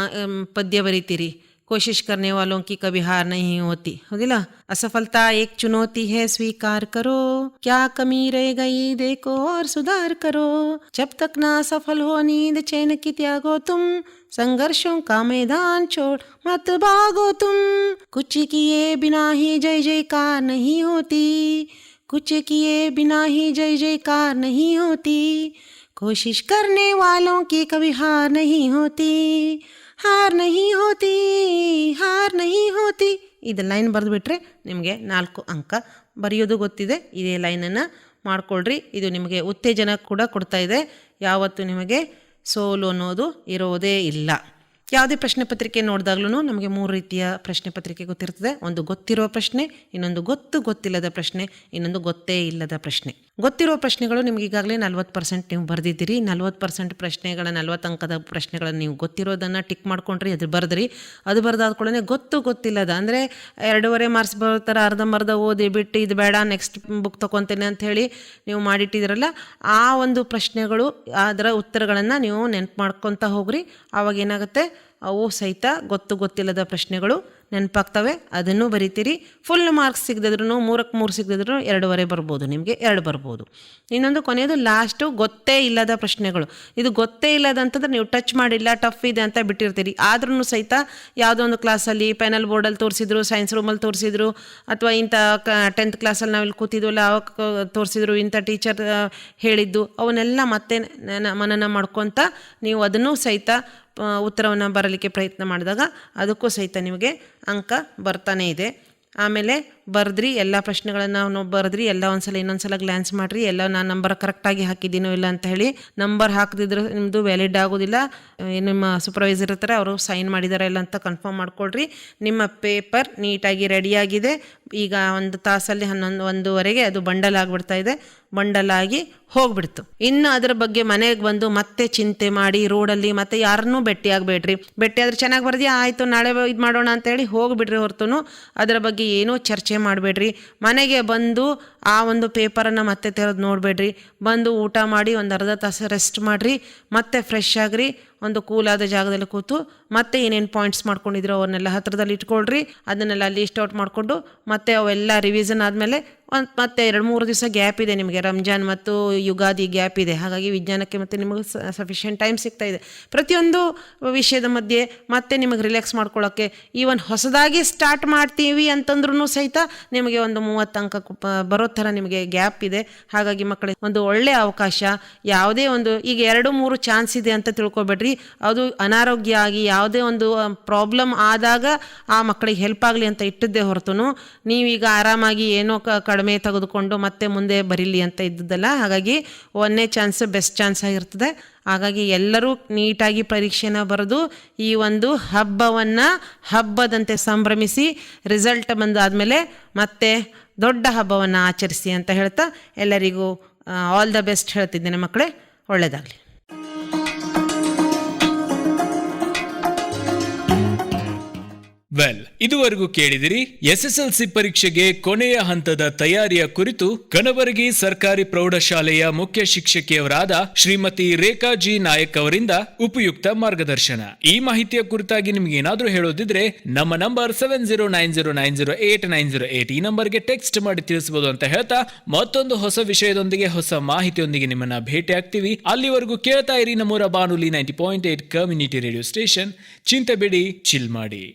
ಪದ್ಯ ಬರಿತೀರಿ. कोशिश करने वालों की कभी हार नहीं होती, होदिला. असफलता एक चुनौती है, स्वीकार करो. क्या कमी रह गई देखो और सुधार करो. जब तक ना सफल हो नींद चैन की त्यागो तुम. संघर्षों का मैदान छोड़ मत भागो तुम. कुछ किए बिना ही जय जयकार नहीं होती. कुछ किए बिना ही जय जयकार नहीं होती. कोशिश करने वालों की कभी हार नहीं होती. ಹಾರ್ ನಹಿ ಹೋತಿ, ಹಾರ್ ನಹಿ ಹೋತಿ. ಇದು ಲೈನ್ ಬರೆದುಬಿಟ್ರೆ ನಿಮಗೆ 4 ಅಂಕ. ಬರೆಯೋದು ಗೊತ್ತಿದೆ, ಇದೇ ಲೈನನ್ನು ಮಾಡ್ಕೊಳ್ರಿ. ಇದು ನಿಮಗೆ ಉತ್ತೇಜನ ಕೂಡ ಕೊಡ್ತಾ ಇದೆ. ಯಾವತ್ತೂ ನಿಮಗೆ ಸೋಲು ಅನ್ನೋದು ಇರೋದೇ ಇಲ್ಲ. ಯಾವುದೇ ಪ್ರಶ್ನೆ ಪತ್ರಿಕೆ ನೋಡಿದಾಗ್ಲೂ ನಮಗೆ 3 ರೀತಿಯ ಪ್ರಶ್ನೆ ಪತ್ರಿಕೆ ಗೊತ್ತಿರ್ತದೆ. ಒಂದು ಗೊತ್ತಿರೋ ಪ್ರಶ್ನೆ, ಇನ್ನೊಂದು ಗೊತ್ತಿಲ್ಲದ ಪ್ರಶ್ನೆ, ಇನ್ನೊಂದು ಗೊತ್ತೇ ಇಲ್ಲದ ಪ್ರಶ್ನೆ. ಗೊತ್ತಿರೋ ಪ್ರಶ್ನೆಗಳು ನಿಮ್ಗೆ ಈಗಾಗಲೇ 40% ನೀವು ಬರೆದಿದ್ದೀರಿ. 40% ಪ್ರಶ್ನೆಗಳ 40 ಅಂಕದ ಪ್ರಶ್ನೆಗಳನ್ನು ನೀವು ಗೊತ್ತಿರೋದನ್ನು ಟಿಕ್ ಮಾಡ್ಕೊಂಡ್ರಿ, ಅದು ಬರೆದ್ರಿ. ಅದು ಬರೆದಾದ್ಕೊಳ್ಳೆ ಗೊತ್ತಿಲ್ಲದ ಅಂದರೆ 2.5 ಮಾರ್ಕ್ಸ್ ಬರ್ತಾರೆ, ಅರ್ಧಂಬರ್ಧ ಓದಿ ಬಿಟ್ಟು ಇದು ಬೇಡ ನೆಕ್ಸ್ಟ್ ಬುಕ್ ತೊಗೊತೇನೆ ಅಂತ ಹೇಳಿ ನೀವು ಮಾಡಿಟ್ಟಿದ್ದೀರಲ್ಲ, ಆ ಒಂದು ಪ್ರಶ್ನೆಗಳು ಅದರ ಉತ್ತರಗಳನ್ನು ನೀವು ನೆನ್ಪು ಮಾಡ್ಕೊತ ಹೋಗ್ರಿ. ಆವಾಗ ಏನಾಗುತ್ತೆ, ಅವು ಸಹಿತ ಗೊತ್ತಿಲ್ಲದ ಪ್ರಶ್ನೆಗಳು ನೆನಪಾಗ್ತವೆ. ಅದನ್ನು ಬರಿತೀರಿ. ಫುಲ್ ಮಾರ್ಕ್ಸ್ ಸಿಗದಿದ್ರು 3ಕ್ಕೆ 3 ಸಿಗದಿದ್ರು 2.5 ಬರ್ಬೋದು, ನಿಮಗೆ 2 ಬರ್ಬೋದು. ಇನ್ನೊಂದು ಕೊನೆಯದು ಲಾಸ್ಟು ಗೊತ್ತೇ ಇಲ್ಲದ ಪ್ರಶ್ನೆಗಳು. ಇದು ಗೊತ್ತೇ ಇಲ್ಲದ ಅಂತಂದ್ರೆ ನೀವು ಟಚ್ ಮಾಡಿಲ್ಲ, ಟಫ್ ಇದೆ ಅಂತ ಬಿಟ್ಟಿರ್ತೀರಿ. ಆದ್ರೂ ಸಹಿತ ಯಾವುದೋ ಒಂದು ಕ್ಲಾಸಲ್ಲಿ ಪ್ಯಾನಲ್ ಬೋರ್ಡಲ್ಲಿ ತೋರಿಸಿದ್ರು, ಸೈನ್ಸ್ ರೂಮಲ್ಲಿ ತೋರಿಸಿದ್ರು, ಅಥವಾ ಇಂಥ 10th ಕ್ಲಾಸಲ್ಲಿ ನಾವಿಲ್ಲಿ ಕೂತಿದ್ವಲ್ಲ ಅವಾಗ ತೋರಿಸಿದ್ರು, ಇಂಥ ಟೀಚರ್ ಹೇಳಿದ್ದು, ಅವನ್ನೆಲ್ಲ ಮತ್ತೆ ಮನನ ಮಾಡ್ಕೊತ ನೀವು ಅದನ್ನು ಸಹಿತ ಉತ್ತರವನ್ನು ಬರಲಿಕ್ಕೆ ಪ್ರಯತ್ನ ಮಾಡಿದಾಗ ಅದಕ್ಕೂ ಸಹಿತ ನಿಮಗೆ ಅಂಕ ಬರ್ತಾನೆ ಇದೆ. ಆಮೇಲೆ ಬರೆದ್ರಿ, ಎಲ್ಲ ಪ್ರಶ್ನೆಗಳನ್ನು ಬರೆದ್ರಿ, ಎಲ್ಲ ಇನ್ನೊಂದ್ಸಲ ಗ್ಲ್ಯಾನ್ಸ್ ಮಾಡಿರಿ, ಎಲ್ಲ ನಾನು ನಂಬರ್ ಕರೆಕ್ಟಾಗಿ ಹಾಕಿದ್ದೀನೋ ಇಲ್ಲ ಅಂತ ಹೇಳಿ. ನಂಬರ್ ಹಾಕದಿದ್ರೆ ನಿಮ್ಮದು ವ್ಯಾಲಿಡ್ ಆಗೋದಿಲ್ಲ. ನಿಮ್ಮ ಸೂಪರ್ವೈಸರ್ ಇರ್ತಾರೆ, ಅವರು ಸೈನ್ ಮಾಡಿದ್ದಾರೆ ಇಲ್ಲ ಅಂತ ಕನ್ಫರ್ಮ್ ಮಾಡ್ಕೊಳ್ರಿ. ನಿಮ್ಮ ಪೇಪರ್ ನೀಟಾಗಿ ರೆಡಿಯಾಗಿದೆ. ಈಗ 1 ತಾಸಲ್ಲಿ 11:15 ಅದು ಬಂಡಲ್ ಆಗಿಬಿಡ್ತಾ ಇದೆ. ಬಂಡಲಾಗಿ ಹೋಗ್ಬಿಡ್ತು. ಇನ್ನು ಅದರ ಬಗ್ಗೆ ಮನೆಗೆ ಬಂದು ಮತ್ತೆ ಚಿಂತೆ ಮಾಡಿ ರೋಡಲ್ಲಿ ಮತ್ತೆ ಯಾರನ್ನೂ ಭೇಟಿಯಾಗಬೇಡ್ರಿ. ಭೇಟಿಯಾದ್ರೆ ಚೆನ್ನಾಗಿ ಬರ್ದಿಯಾ, ಆಯಿತು ನಾಳೆ ಇದು ಮಾಡೋಣ ಅಂತೇಳಿ ಹೋಗಿಬಿಡ್ರಿ. ಹೊರತು ಅದರ ಬಗ್ಗೆ ಏನೂ ಚರ್ಚೆ ಮಾಡಬೇಡ್ರಿ. ಮನೆಗೆ ಬಂದು ಆ ಒಂದು ಪೇಪರನ್ನು ಮತ್ತೆ ತೆರೆದು ನೋಡಬೇಡ್ರಿ. ಬಂದು ಊಟ ಮಾಡಿ ಒಂದು ಅರ್ಧ ತಾಸು ರೆಸ್ಟ್ ಮಾಡಿರಿ, ಮತ್ತೆ ಫ್ರೆಶ್ ಆಗ್ರಿ. ಒಂದು ಕೂಲಾದ ಜಾಗದಲ್ಲಿ ಕೂತು ಮತ್ತೆ ಏನೇನು ಪಾಯಿಂಟ್ಸ್ ಮಾಡ್ಕೊಂಡಿದ್ರು ಅವನ್ನೆಲ್ಲ ಹತ್ರದಲ್ಲಿ ಇಟ್ಕೊಳ್ರಿ. ಅದನ್ನೆಲ್ಲ ಲೀಸ್ಟ್ ಔಟ್ ಮಾಡಿಕೊಂಡು ಮತ್ತೆ ಅವೆಲ್ಲ ರಿವಿಷನ್ ಆದಮೇಲೆ ಮತ್ತೆ 2-3 ದಿವಸ ಗ್ಯಾಪ್ ಇದೆ ನಿಮಗೆ. ರಂಜಾನ್ ಮತ್ತು ಯುಗಾದಿ ಗ್ಯಾಪ್ ಇದೆ. ಹಾಗಾಗಿ ವಿಜ್ಞಾನಕ್ಕೆ ಮತ್ತೆ ನಿಮಗೆ ಸಫಿಷಿಯೆಂಟ್ ಟೈಮ್ ಸಿಗ್ತಾ ಇದೆ. ಪ್ರತಿಯೊಂದು ವಿಷಯದ ಮಧ್ಯೆ ಮತ್ತೆ ನಿಮಗೆ ರಿಲ್ಯಾಕ್ಸ್ ಮಾಡ್ಕೊಳ್ಳೋಕ್ಕೆ, ಈವನ್ ಹೊಸದಾಗಿ ಸ್ಟಾರ್ಟ್ ಮಾಡ್ತೀವಿ ಅಂತಂದ್ರೂ ಸಹಿತ ನಿಮಗೆ ಒಂದು 30 ಅಂಕ ಬರೋ ಥರ ನಿಮಗೆ ಗ್ಯಾಪ್ ಇದೆ. ಹಾಗಾಗಿ ಮಕ್ಕಳಿಗೆ ಒಂದು ಒಳ್ಳೆಯ ಅವಕಾಶ. ಯಾವುದೇ ಒಂದು ಈಗ 2-3 ಚಾನ್ಸ್ ಇದೆ ಅಂತ ತಿಳ್ಕೊಬೇಡ್ರಿ. ಅದು ಅನಾರೋಗ್ಯ ಆಗಿ ಯಾವುದೇ ಒಂದು ಪ್ರಾಬ್ಲಮ್ ಆದಾಗ ಆ ಮಕ್ಕಳಿಗೆ ಹೆಲ್ಪ್ ಆಗಲಿ ಅಂತ ಇಟ್ಟಿದ್ದೇ ಹೊರತು ನೀವೀಗ ಆರಾಮಾಗಿ ಏನೋ ಕಡಿಮೆ ತೆಗೆದುಕೊಂಡು ಮತ್ತೆ ಮುಂದೆ ಬರೀಲಿ ಅಂತ ಇದ್ದದ್ದಲ್ಲ. ಹಾಗಾಗಿ 1ನೇ ಚಾನ್ಸ್ ಬೆಸ್ಟ್ ಚಾನ್ಸ್ ಆಗಿರ್ತದೆ. ಹಾಗಾಗಿ ಎಲ್ಲರೂ ನೀಟಾಗಿ ಪರೀಕ್ಷೆನ ಬರೆದು ಈ ಒಂದು ಹಬ್ಬದಂತೆ ಸಂಭ್ರಮಿಸಿ, ರಿಸಲ್ಟ್ ಬಂದಾದಮೇಲೆ ಮತ್ತೆ ದೊಡ್ಡ ಹಬ್ಬವನ್ನು ಆಚರಿಸಿ ಅಂತ ಹೇಳ್ತಾ ಎಲ್ಲರಿಗೂ ಆಲ್ ದ ಬೆಸ್ಟ್ ಹೇಳ್ತಿದ್ದೇನೆ ಮಕ್ಕಳೇ. ಒಳ್ಳೆಯದಾಗಲಿ. ವೆಲ್, ಇದುವರೆಗೂ ಕೇಳಿದಿರಿ ಎಸ್ಎಸ್ಎಲ್ಸಿ ಪರೀಕ್ಷೆಗೆ ಕೊನೆಯ ಹಂತದ ತಯಾರಿಯ ಕುರಿತು ಕನಬರಗಿ ಸರ್ಕಾರಿ ಪ್ರೌಢಶಾಲೆಯ ಮುಖ್ಯ ಶಿಕ್ಷಕಿಯವರಾದ ಶ್ರೀಮತಿ ರೇಖಾ ಜಿ ನಾಯಕ್ ಅವರಿಂದ ಉಪಯುಕ್ತ ಮಾರ್ಗದರ್ಶನ. ಈ ಮಾಹಿತಿಯ ಕುರಿತಾಗಿ ನಿಮ್ಗೆ ಏನಾದ್ರೂ ಹೇಳೋದಿದ್ರೆ ನಮ್ಮ ನಂಬರ್ 7090908908 ಈ ನಂಬರ್ಗೆ ಟೆಕ್ಸ್ಟ್ ಮಾಡಿ ತಿಳಿಸಬಹುದು ಅಂತ ಹೇಳ್ತಾ ಮತ್ತೊಂದು ಹೊಸ ವಿಷಯದೊಂದಿಗೆ ಹೊಸ ಮಾಹಿತಿಯೊಂದಿಗೆ ನಿಮ್ಮನ್ನ ಭೇಟಿ ಆಗ್ತೀವಿ. ಅಲ್ಲಿವರೆಗೂ ಕೇಳ್ತಾ ಇರಿ ನಮ್ಮೂರ ಬಾನುಲಿ 90.8 ಕಮ್ಯುನಿಟಿ ರೇಡಿಯೋ ಸ್ಟೇಷನ್. ಚಿಂತೆ ಬಿಡಿ, ಚಿಲ್ ಮಾಡಿ.